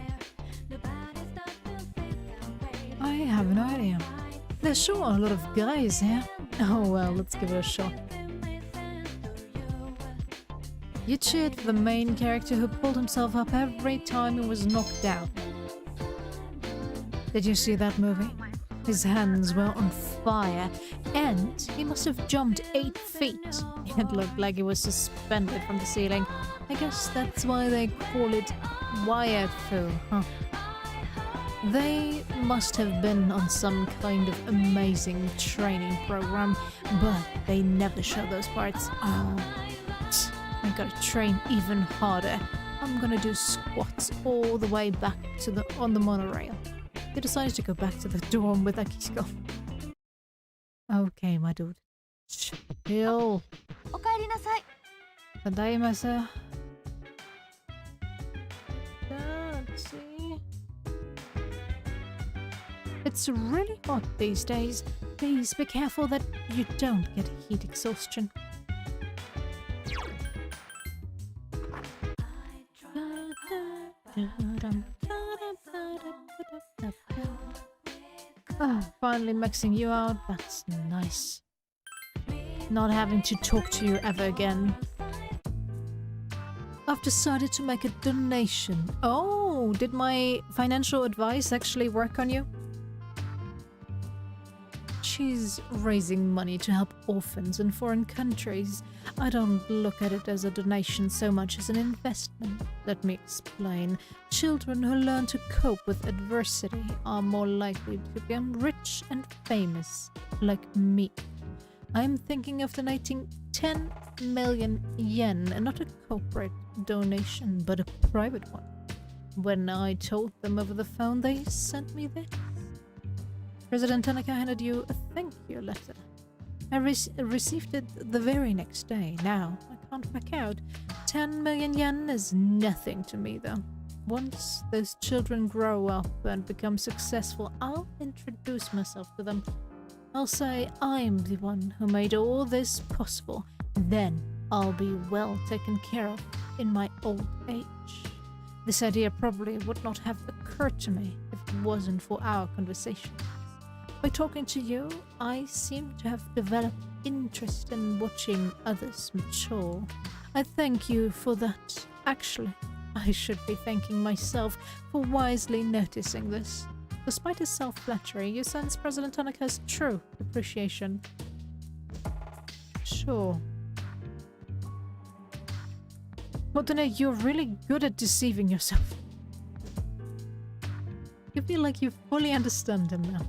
I have no idea. There's sure a lot of guys here. Oh well, let's give it a shot. You cheered for the main character who pulled himself up every time he was knocked down. Did you see that movie? His hands were on fire, and he must have jumped 8 feet. It looked like he was suspended from the ceiling. I guess that's why they call it Wire-fu, huh? They must have been on some kind of amazing training program, but they never show those parts. Oh, I gotta train even harder. I'm gonna do squats all the way back to on the monorail. He decides to go back to the dorm with Akiko. Okay, my dude. Chill. Tadaima, sir. Let's see. It's really hot these days. Please be careful that you don't get heat exhaustion. Finally maxing you out. That's nice. Not having to talk to you ever again. I've decided to make a donation. Oh, did my financial advice actually work on you? She's raising money to help orphans in foreign countries. I don't look at it as a donation so much as an investment. Let me explain. Children who learn to cope with adversity are more likely to become rich and famous, like me. I'm thinking of donating 10 million yen, and not a corporate donation, but a private one. When I told them over the phone, they sent me this. President Tanaka handed you a thank you letter. I received it the very next day. Now, I can't back out. 10 million yen is nothing to me, though. Once those children grow up and become successful, I'll introduce myself to them. I'll say I'm the one who made all this possible. Then I'll be well taken care of in my old age. This idea probably would not have occurred to me if it wasn't for our conversations. By talking to you, I seem to have developed interest in watching others mature. I thank you for that. Actually, I should be thanking myself for wisely noticing this. Despite his self-flattery, you sense President Tanaka's true appreciation. Sure. Kotone, you're really good at deceiving yourself. You feel like you fully understand him now.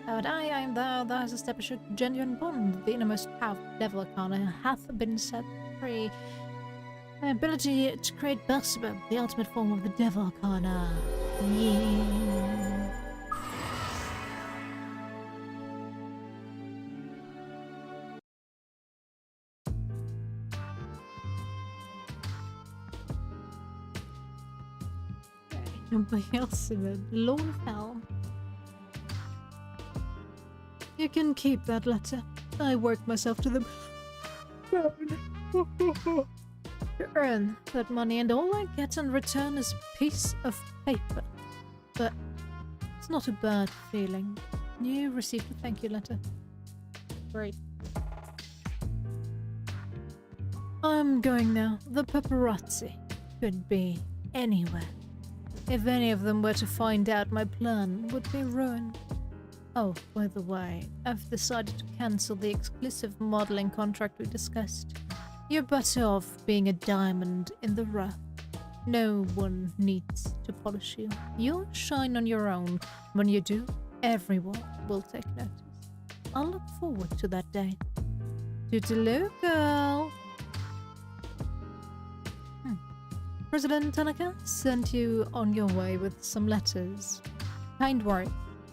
But I am thou has established a genuine bond. The innermost power of Devil Arcana hath been set free. My ability to create Beelzebub, the ultimate form of the Devil Arcana. Yeah. Beelzebub, Lord of Hell. You can keep that letter. I worked myself to the bone. To earn that money, and all I get in return is a piece of paper. But it's not a bad feeling. You received a thank you letter. Great. I'm going now. The paparazzi could be anywhere. If any of them were to find out, my plan would be ruined. Oh, by the way, I've decided to cancel the exclusive modeling contract we discussed. You're better off being a diamond in the rough. No one needs to polish you. You'll shine on your own. When you do, everyone will take notice. I'll look forward to that day. Toodaloo, girl! President Tanaka sent you on your way with some letters. Kind words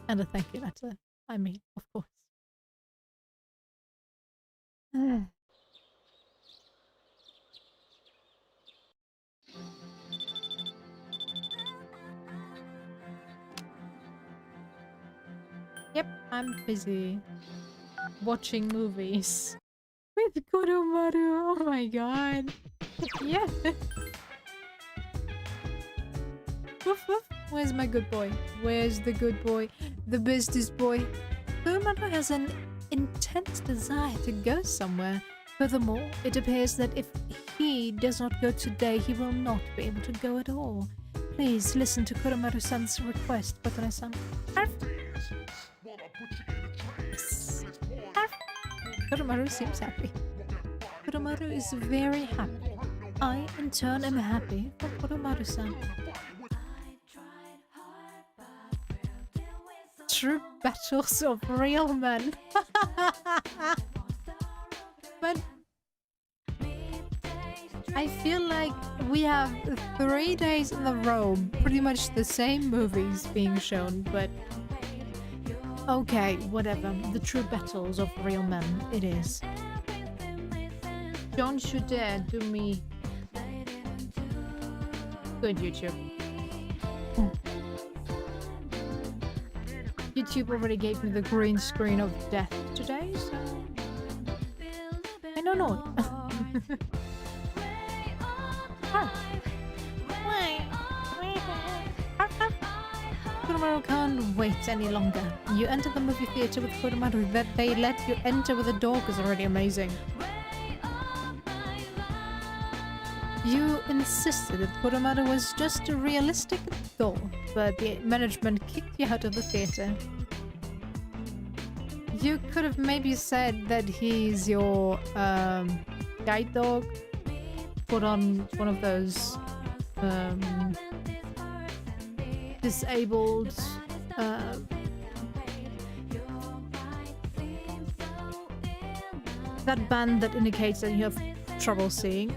and a thank you letter. I mean, of course. Yep, I'm busy watching movies with Kuromaru. Oh my god. Yeah. Woof woof. Where's my good boy? Where's the good boy? The business boy? Kuromaru has an intense desire to go somewhere. Furthermore, it appears that if he does not go today, he will not be able to go at all. Please listen to Kuromaru-san's request, Kotone-san. Kuromaru seems happy. Kuromaru is very happy. I, in turn, am happy for Kuromaru-san. True battles of real men. But I feel like we have 3 days in a row, pretty much the same movies being shown, but okay, whatever. The true battles of real men, it is. Don't you dare do me. Good, YouTube. YouTube already gave me the green screen of death today, so I don't know. Kuromaru can't wait any longer. You enter the movie theater with Kuromaru. That they let you enter with a dog is already amazing. You insisted that Kuromaru was just a realistic doll, but the management kicked you out of the theater. You could have maybe said that he's your guide dog. Put on one of those disabled that band that indicates that you have trouble seeing.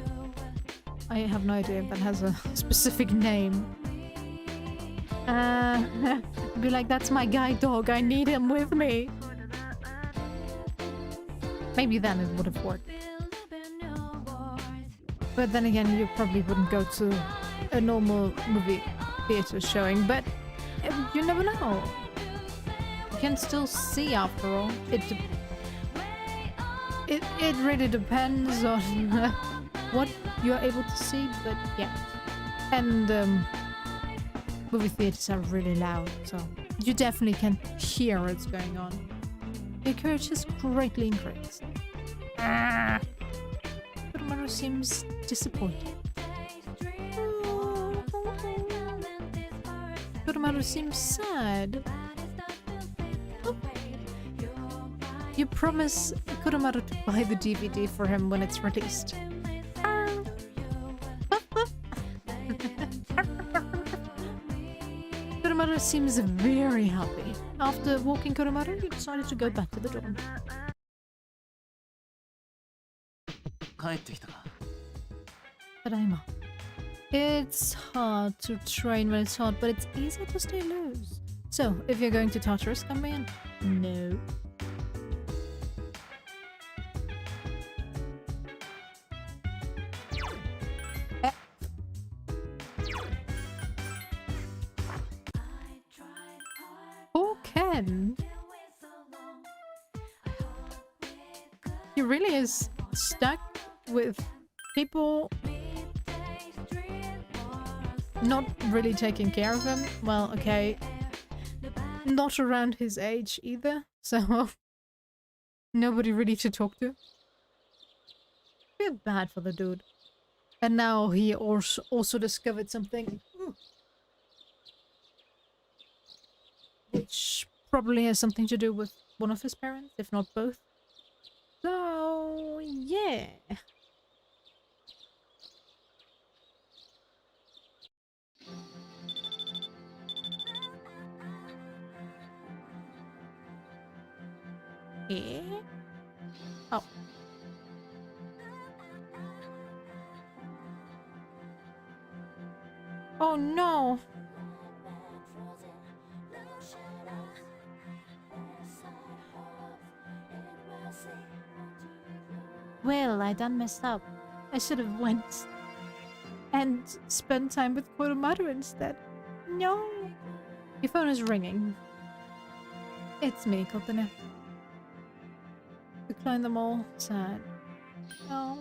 I have no idea if that has a specific name. Be like, that's my guide dog, I need him with me. Maybe then it would have worked. But then again, you probably wouldn't go to a normal movie theater showing, but you never know. You can still see after all. It really depends on what you're able to see, but yeah. And movie theaters are really loud, so you definitely can hear what's going on. Your courage has greatly increased. Kotone seems disappointed. Kotone seems sad. Oh. You promise Kotone to buy the DVD for him when it's released. Kotone seems very happy. After walking Kotone, you decided to go back to the dorm. 帰ってきたか。 Tadaima. It's hard to train when it's hot, but it's easier to stay loose. So, if you're going to Tartarus, come in. No. Poor Ken. He really is stuck with people not really taking care of him. Well, okay. Not around his age either, so nobody really to talk to. Feel bad for the dude. And now he also discovered something which probably has something to do with one of his parents, if not both. So, yeah. Yeah? Oh. Oh no! Well, I done messed up. I should have went and spent time with Kotone instead. No! Your phone is ringing. It's me, Kotone. Decline them all. Sad. No.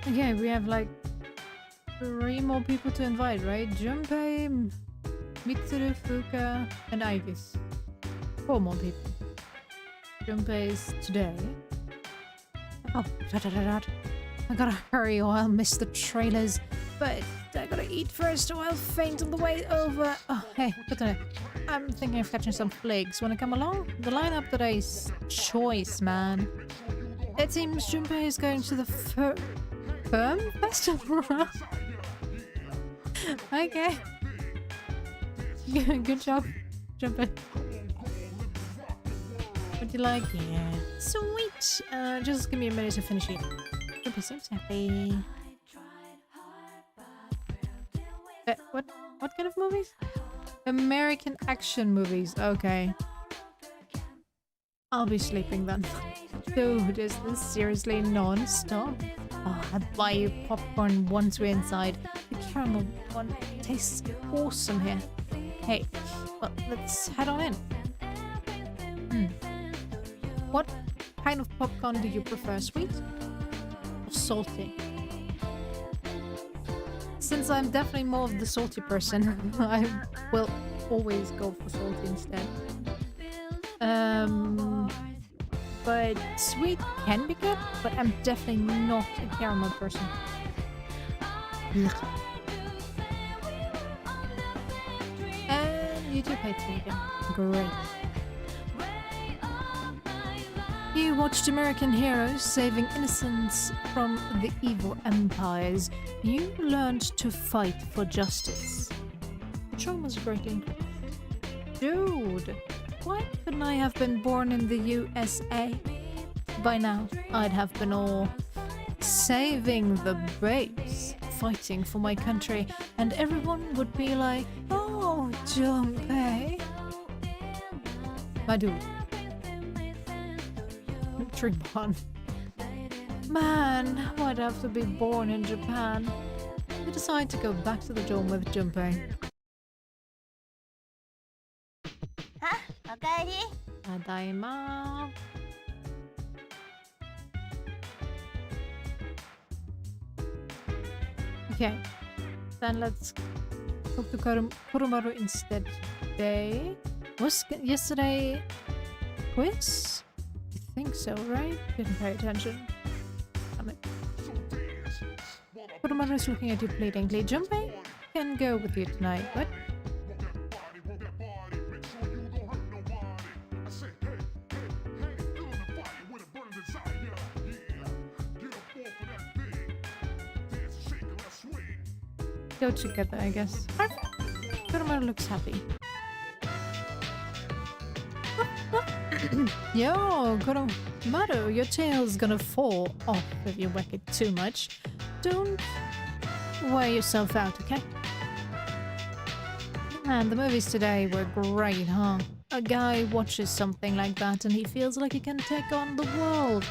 Okay, we have like 3 more people to invite, right? Junpei, Mitsuru, Fuka, and Ibis. 4 more people. Junpei's today. Oh, I gotta hurry or I'll miss the trailers. But I gotta eat first or I'll faint on the way over. Oh, hey, Kotone. I'm thinking of catching some flakes. Wanna come along? The lineup today's choice, man. It seems Junpei is going to the Firm Festival. Okay. Good job, Junpei. Would you like? Yeah. Sweet. Just give me a minute to finish it. Junpei seems happy. What kind of movies? American action movies. Okay. I'll be sleeping then. Dude, is this seriously non-stop? Oh, I'd buy you popcorn once we're inside. The caramel one tastes awesome here. Hey, well, let's head on in. What kind of popcorn do you prefer? Sweet or salty? Since I'm definitely more of the salty person, I will always go for salty instead. But sweet can be good, but I'm definitely not a caramel person. And you do pay me again. Great. You watched American heroes saving innocents from the evil empires. You learned to fight for justice. charm was greatly increased. Dude, why couldn't I have been born in the USA? By now, I'd have been all saving the babes, fighting for my country, and everyone would be like, oh, Junpei. My dude. Dream on. Man, why'd I have to be born in Japan? We decide to go back to the dorm with Junpei. あ、おかえり。ただいま。Okay, then let's talk to Koromaru instead today. Was yesterday quiz? I think so, right? Didn't pay attention. Damn it. Koromaru is looking at you pleadingly. Junpei can go with you tonight, but go together, I guess. Koromaru looks happy. Yo, Koromaru, your tail's gonna fall off if you whack it too much. Don't wear yourself out, okay? Man, the movies today were great, huh? A guy watches something like that and he feels like he can take on the world.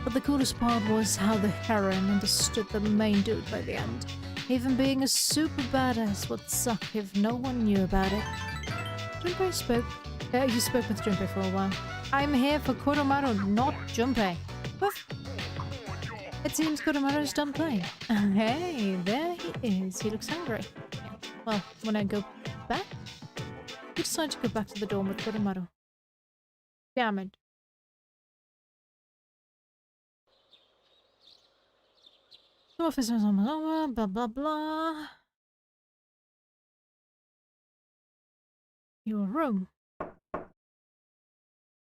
But the coolest part was how the heroine understood the main dude by the end. Even being a super badass would suck if no one knew about it. Junpei spoke. You spoke with Junpei for a while. I'm here for Koromaru, not Junpei. Woof. It seems Koromaru's done playing. Hey, there he is. He looks hungry. Yeah. Well, when I go back, we decide to go back to the dorm with Koromaru. Damn it. Officers on blah blah blah. Your room.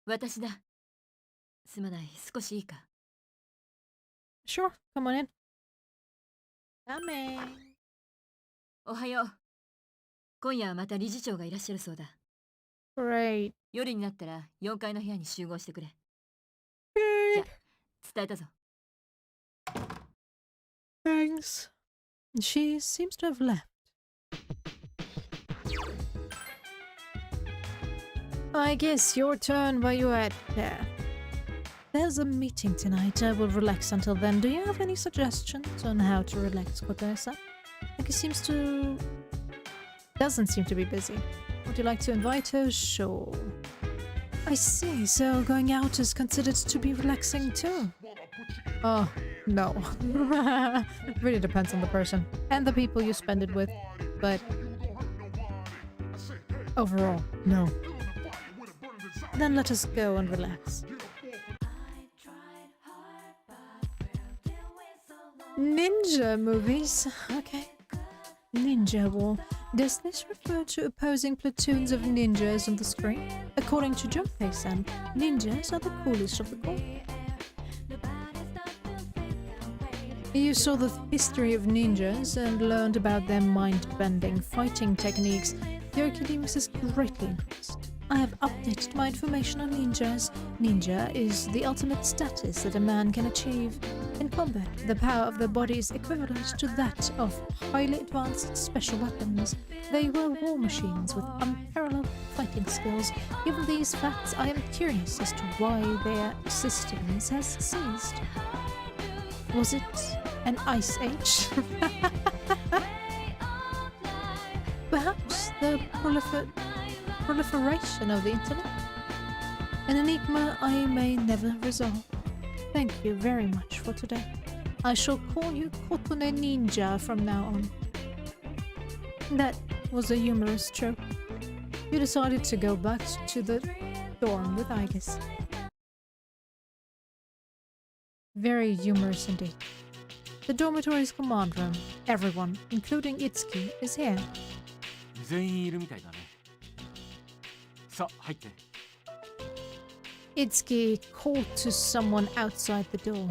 私だ。すまない、少しいいか。Sure, come on in. Coming. おはよう。今夜はまた理事長がいらっしゃるそうだ。Great. 夜になったら4階の部屋に集合してくれ。じゃ、伝えたぞ。Thanks. She seems to have left. I guess your turn while you're at there. There's a meeting tonight. I will relax until then. Do you have any suggestions on how to relax, Kotone-san? Like he doesn't seem to be busy. Would you like to invite her? Sure. I see. So going out is considered to be relaxing too. Oh, no. It really depends on the person and the people you spend it with. But overall, no. Then let us go and relax. Ninja movies. Okay. Ninja War. Does this refer to opposing platoons of ninjas on the screen? According to Junpei-san, ninjas are the coolest of the cool. You saw the history of ninjas and learned about their mind-bending fighting techniques. Your academics is greatly increased. I have updated my information on ninjas. Ninja is the ultimate status that a man can achieve. In combat, the power of their body is equivalent to that of highly advanced special weapons. They were war machines with unparalleled fighting skills. Given these facts, I am curious as to why their existence has ceased. Was it an ice age? Perhaps the proliferation of the internet? An enigma I may never resolve. Thank you very much for today. I shall call you Kotone Ninja from now on. That was a humorous joke. You decided to go back to the dorm with Aigis. Very humorous indeed. The dormitory's command room. Everyone, including Itsuki, is here. 全員いるみたいだね。さあ、入って。Itsuki called to someone outside the door.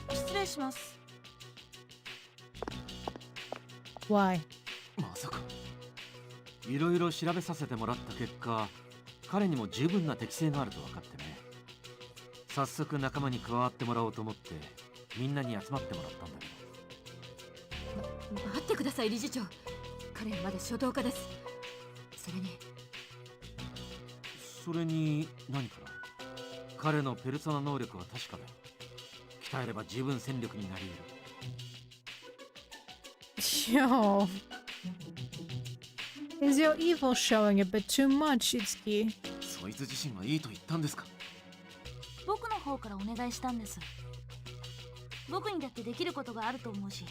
失礼します。 Why? まさか。いろいろ調べさせてもらった結果、彼にも十分な適性があると分かってね。早速仲間に加わってもらおうと思ってみんなに集まってもらったんだけど。待ってください理事長、彼はまだ初等科です。それに何かな。彼のペルソナ能力は確かだよ。鍛えれば十分戦力になり得る。Yo. Is your evil showing a bit too much, Itsuki? そいつ自身はいいと言ったんですか。僕の方からお願いしたんです。僕にだってできることがあると思うし、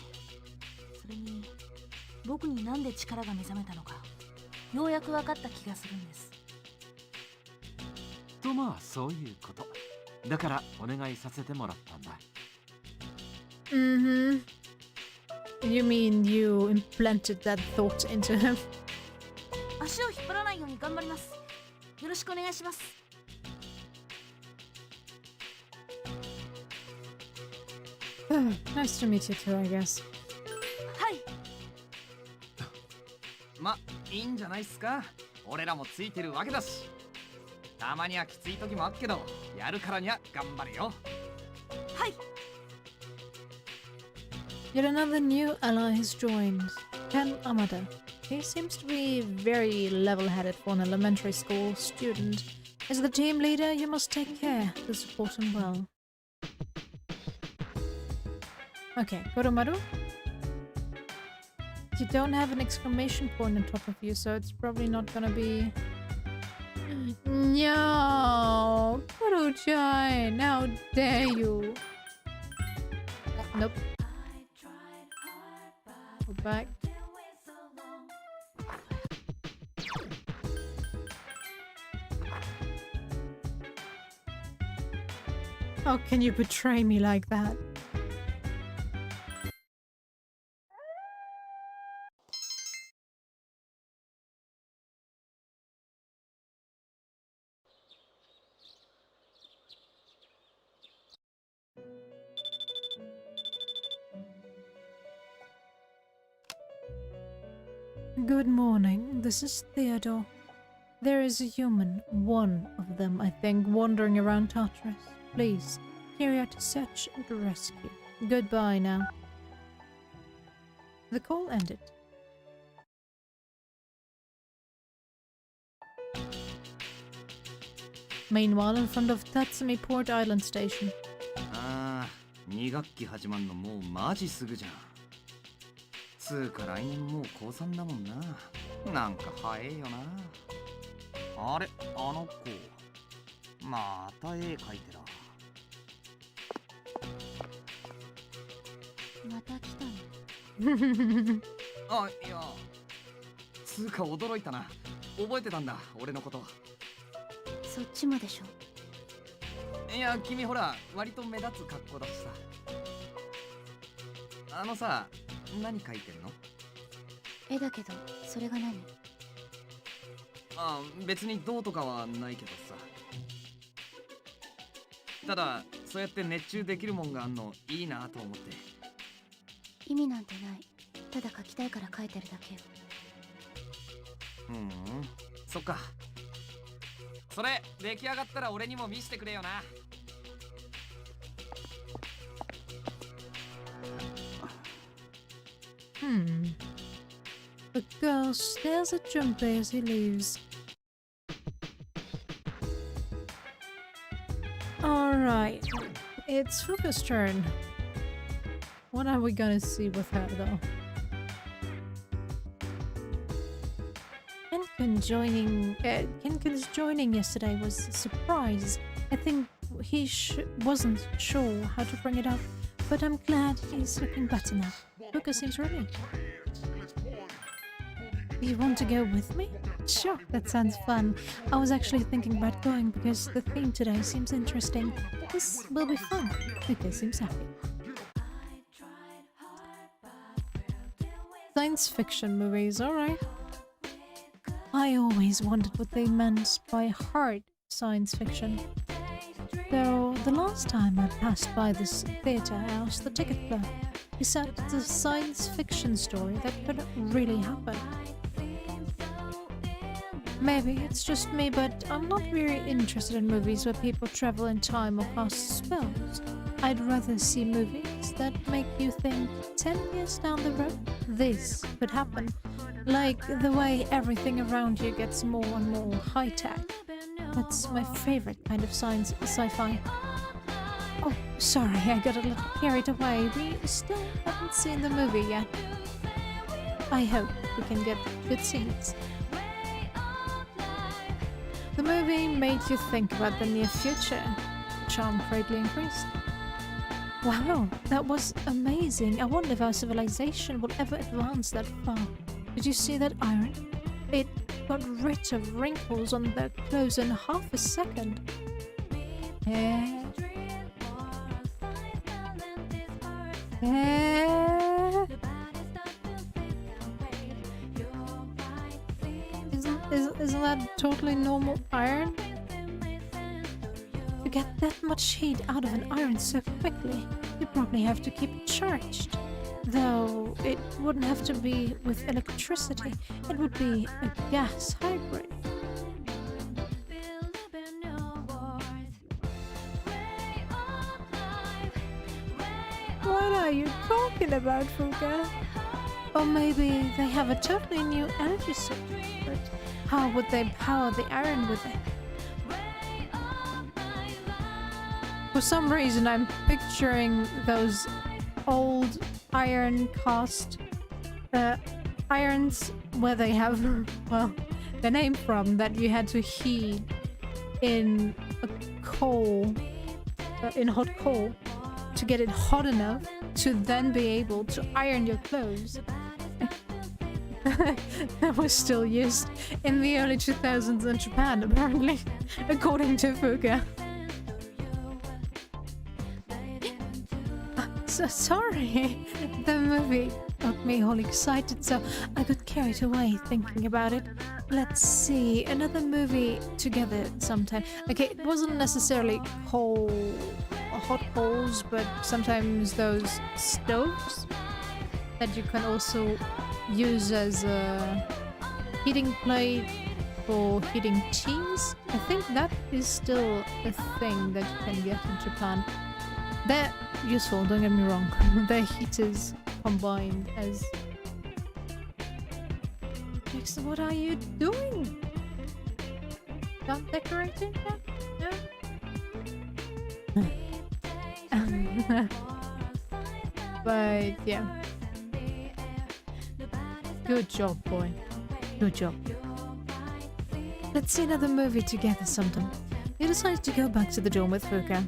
それに僕になんで力が目覚めたのかようやく分かった気がするんです。とまあそういうこと。だからお願いさせてもらったんだ。Mm-hmm. You mean you implanted that thought into him? 足を引っ張らないように頑張ります。よろしくお願いします。Nice to meet you too, I guess. はい。ま、いいんじゃないっすか。俺らもついてるわけだし。たまにはきつい時もあっけど、やるからには頑張るよ。はい。Yet another new ally has joined, Ken Amada. He seems to be very level-headed for an elementary school student. As the team leader, you must take care to support him well. Okay, Koromaru. You don't have an exclamation point on top of you, so it's probably not gonna be... No! Koro-chan, how dare you! Nope. Go back. How can you betray me like that? Good morning, this is Theodore. There is a human, one of them I think, wandering around Tartarus. Please, carry out a search and rescue. Goodbye now. The call ended. Meanwhile, in front of Tatsumi Port Island Station. ああ、2学期始まんのもうマジすぐじゃん。つうか来年もう高3だもんな。なんか早えよな。あれ、あの子。また絵描いてら。また来たの。あ、いや。つうか驚いたな。覚えてたんだ、俺のこと。そっちもでしょ。いや、君ほら、割と目立つ格好だしさ。あのさ、何描いてんの？絵だけど、それが何？あ、別にどうとかはないけどさ。ただ、そうやって熱中できるもんがあんのいいなと思って。意味なんてない。ただ描きたいから描いてるだけよ。そっか。それ出来上がったら俺にも見せてくれよな。The girl stares at Junpei as he leaves. Alright, it's Fuka's turn. What are we gonna see with her though? Kenkun's joining yesterday was a surprise. I think he wasn't sure how to bring it up, but I'm glad he's looking better now. Fuka seems ready. You want to go with me? Sure, that sounds fun. I was actually thinking about going because the theme today seems interesting. This will be fun. Fuka seems happy. Science fiction movies, alright. I always wondered what they meant by hard science fiction. Though the last time I passed by this theatre, I asked the ticket clerk. He said it's a science fiction story that could really happen. Maybe it's just me, but I'm not very interested in movies where people travel in time or cast spells. I'd rather see movies that make you think 10 years down the road, this could happen. Like the way everything around you gets more and more high-tech. That's my favorite kind of sci-fi. Oh, sorry, I got a little carried away. We still haven't seen the movie yet. I hope we can get good scenes. The movie made you think about the near future. Charm greatly increased. Wow, that was amazing. I wonder if our civilization will ever advance that far. Did you see that iron? It got rid of wrinkles on their clothes in half a second. Eh? Eh? Isn't that totally normal iron? To get that much heat out of an iron so quickly, you probably have to keep it charged. Though it wouldn't have to be with electricity, it would be a gas hybrid. What are you talking about, Fuka? Or maybe they have a totally new energy source. But how would they power the iron with it? For some reason, I'm picturing those old iron cast irons where they have, well, the name from that you had to heat in a coal, in hot coal, to get it hot enough to then be able to iron your clothes. That was still used in the early 2000s in Japan, apparently, according to Fuka. So sorry, the movie got me all excited, so I got carried away thinking about it. Let's see, another movie together sometime. Okay, it wasn't necessarily hot coals, but sometimes those stoves that you can also use as a heating plate for heating cheese. I think that is still a thing that you can get in Japan. They're useful, don't get me wrong. They're heaters combined as... Jackson, what are you doing? Done decorating? Yeah? But yeah. Good job, boy. Good job. Let's see another movie together sometime. You decided to go back to the dorm with Fuka.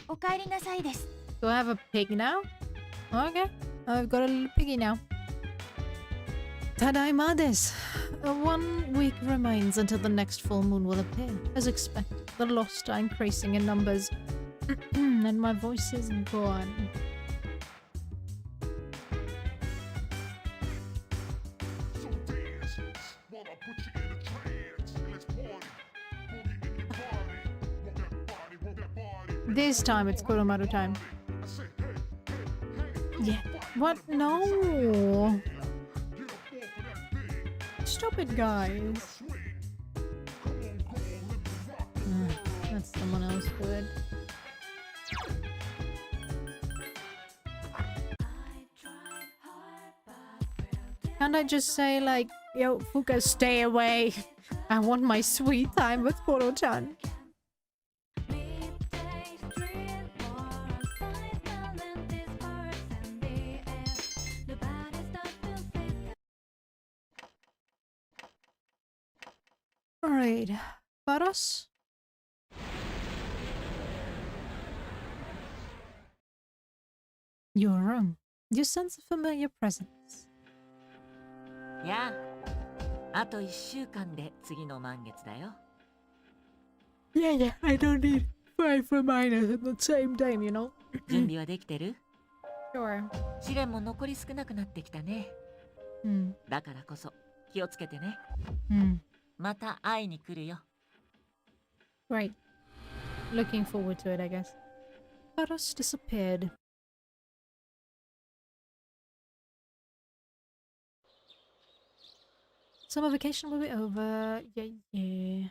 お帰りなさいです。 Do I have a pig now? Okay, I've got a little piggy now. Tadaima desu. 1 week remains until the next full moon will appear. As expected, the lost are increasing in numbers. And my voice is gone. This time it's Kuromaru time. Yeah. What? No. Stop it, guys. Let someone else do it. Can't I just say, like, yo, Fuka, stay away. I want my sweet time with Koro-chan. Alright. Varos? Your room. You sense a familiar presence. やあ、あと1週間で次の満月だよ。 Yeah, I don't need 5 reminders at the same time, you know? 準備はできてる？ Sure. 試練も残り少なくなってきたね。だからこそ気をつけてね。また会いに来るよ。 Right. Looking forward to it, I guess. Varos disappeared. Summer vacation will be over. Yeah, yeah.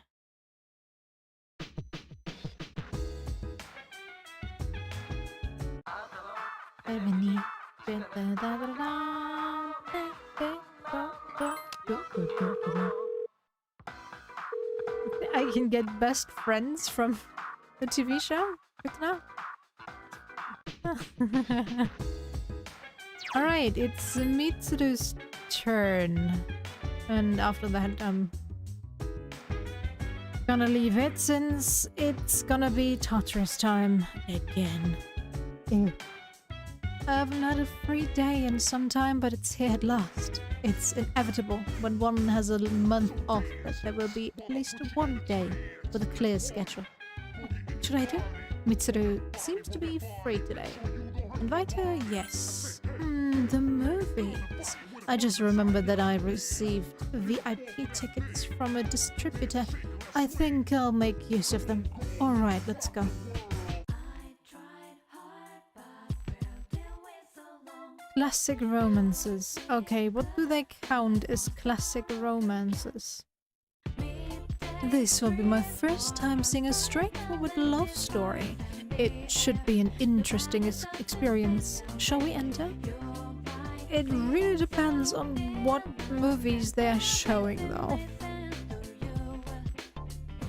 I can get best friends from the TV show? Good to know. Alright, it's Mitsuru's turn. And after that, I'm gonna leave it since it's gonna be Tartarus time again. I haven't had a free day in some time, but it's here at last. It's inevitable when one has a month off that there will be at least one day with a clear schedule. What should I do? Mitsuru seems to be free today. Invite her? Yes. The movies. I just remembered that I received VIP tickets from a distributor. I think I'll make use of them. Alright, let's go. Classic romances. Okay, what do they count as classic romances? This will be my first time seeing a straightforward love story. It should be an interesting experience. Shall we enter? It really depends on what movies they're showing, though.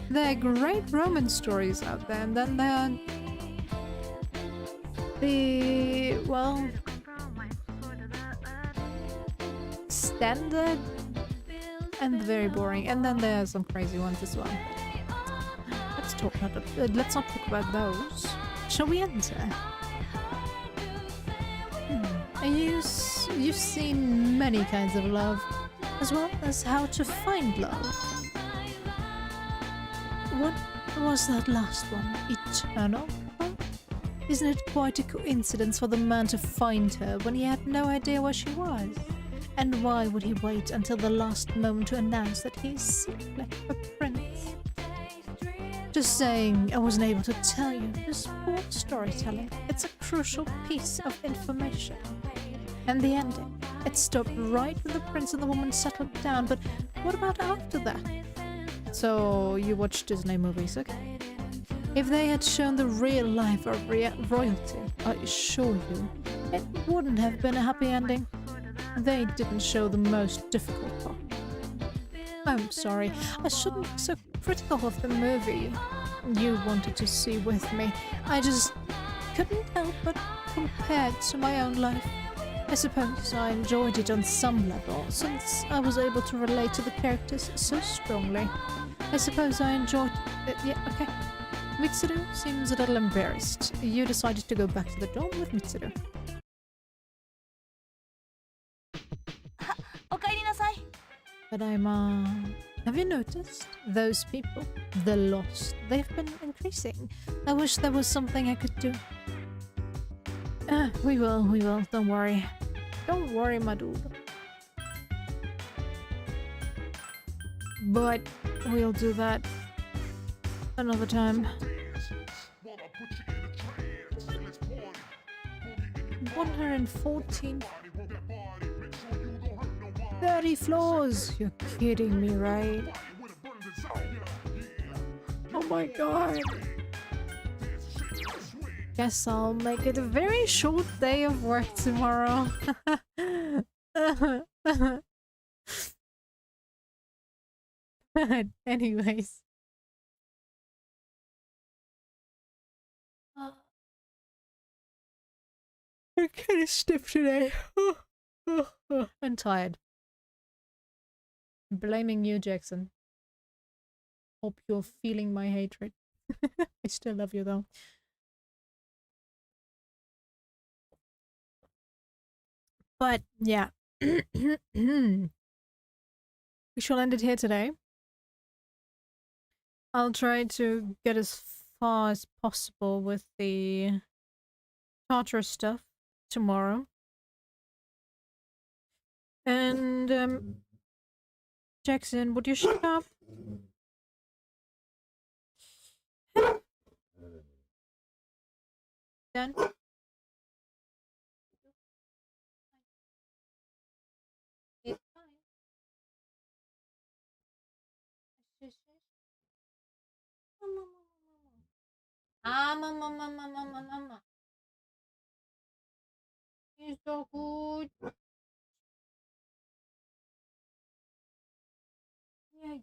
There are great romance stories out there, and then there are the, well, standard and very boring, and then there are some crazy ones as well. Let's not talk about those. Shall we enter? You've seen many kinds of love, as well as how to find love. What was that last one? Eternal? Isn't it quite a coincidence for the man to find her when he had no idea where she was? And why would he wait until the last moment to announce that he's secretly a prince? Just saying, I wasn't able to tell you. This poor storytelling. It's a crucial piece of information. And the ending. It stopped right when the prince and the woman settled down, but what about after that? So, you watch Disney movies, okay? If they had shown the real life of royalty, I assure you, it wouldn't have been a happy ending. They didn't show the most difficult part. I'm sorry, I shouldn't be so critical of the movie you wanted to see with me. I just couldn't help but compare it to my own life. I suppose I enjoyed it on some level, since I was able to relate to the characters so strongly. I suppose I enjoyed it. Yeah, okay. Mitsuru seems a little embarrassed. You decided to go back to the dorm with Mitsuru. But have you noticed? Those people, the lost, they've been increasing. I wish there was something I could do. We will, don't worry. Don't worry, my dude. But we'll do that another time. 114. 30 floors! You're kidding me, right? Oh my god. Guess I'll make it a very short day of work tomorrow. But anyways. I'm kind of stiff today. I'm tired. Blaming you, Jackson. Hope you're feeling my hatred. I still love you though. But yeah. We shall end it here today. I'll try to get as far as possible with the Tartarus stuff tomorrow. And Jackson, would you shut up? Done? Mama. He's so good. Yeah.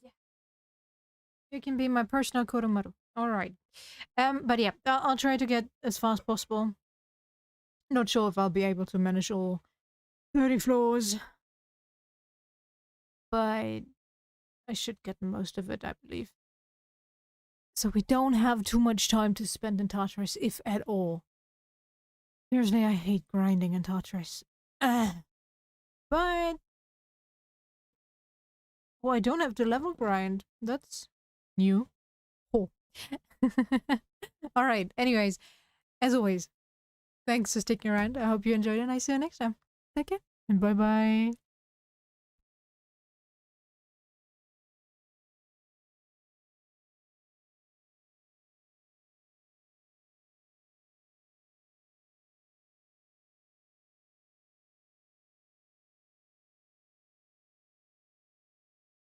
You can be my personal Koromaru. Alright. But yeah, I'll try to get as fast as possible. Not sure if I'll be able to manage all 30 floors. But I should get most of it, I believe. So we don't have too much time to spend in Tartarus, if at all. Seriously, I hate grinding in Tartarus. But... Oh, I don't have to level grind. That's new. Oh. Alright, anyways. As always, thanks for sticking around. I hope you enjoyed it and I see you next time. Take care and bye-bye.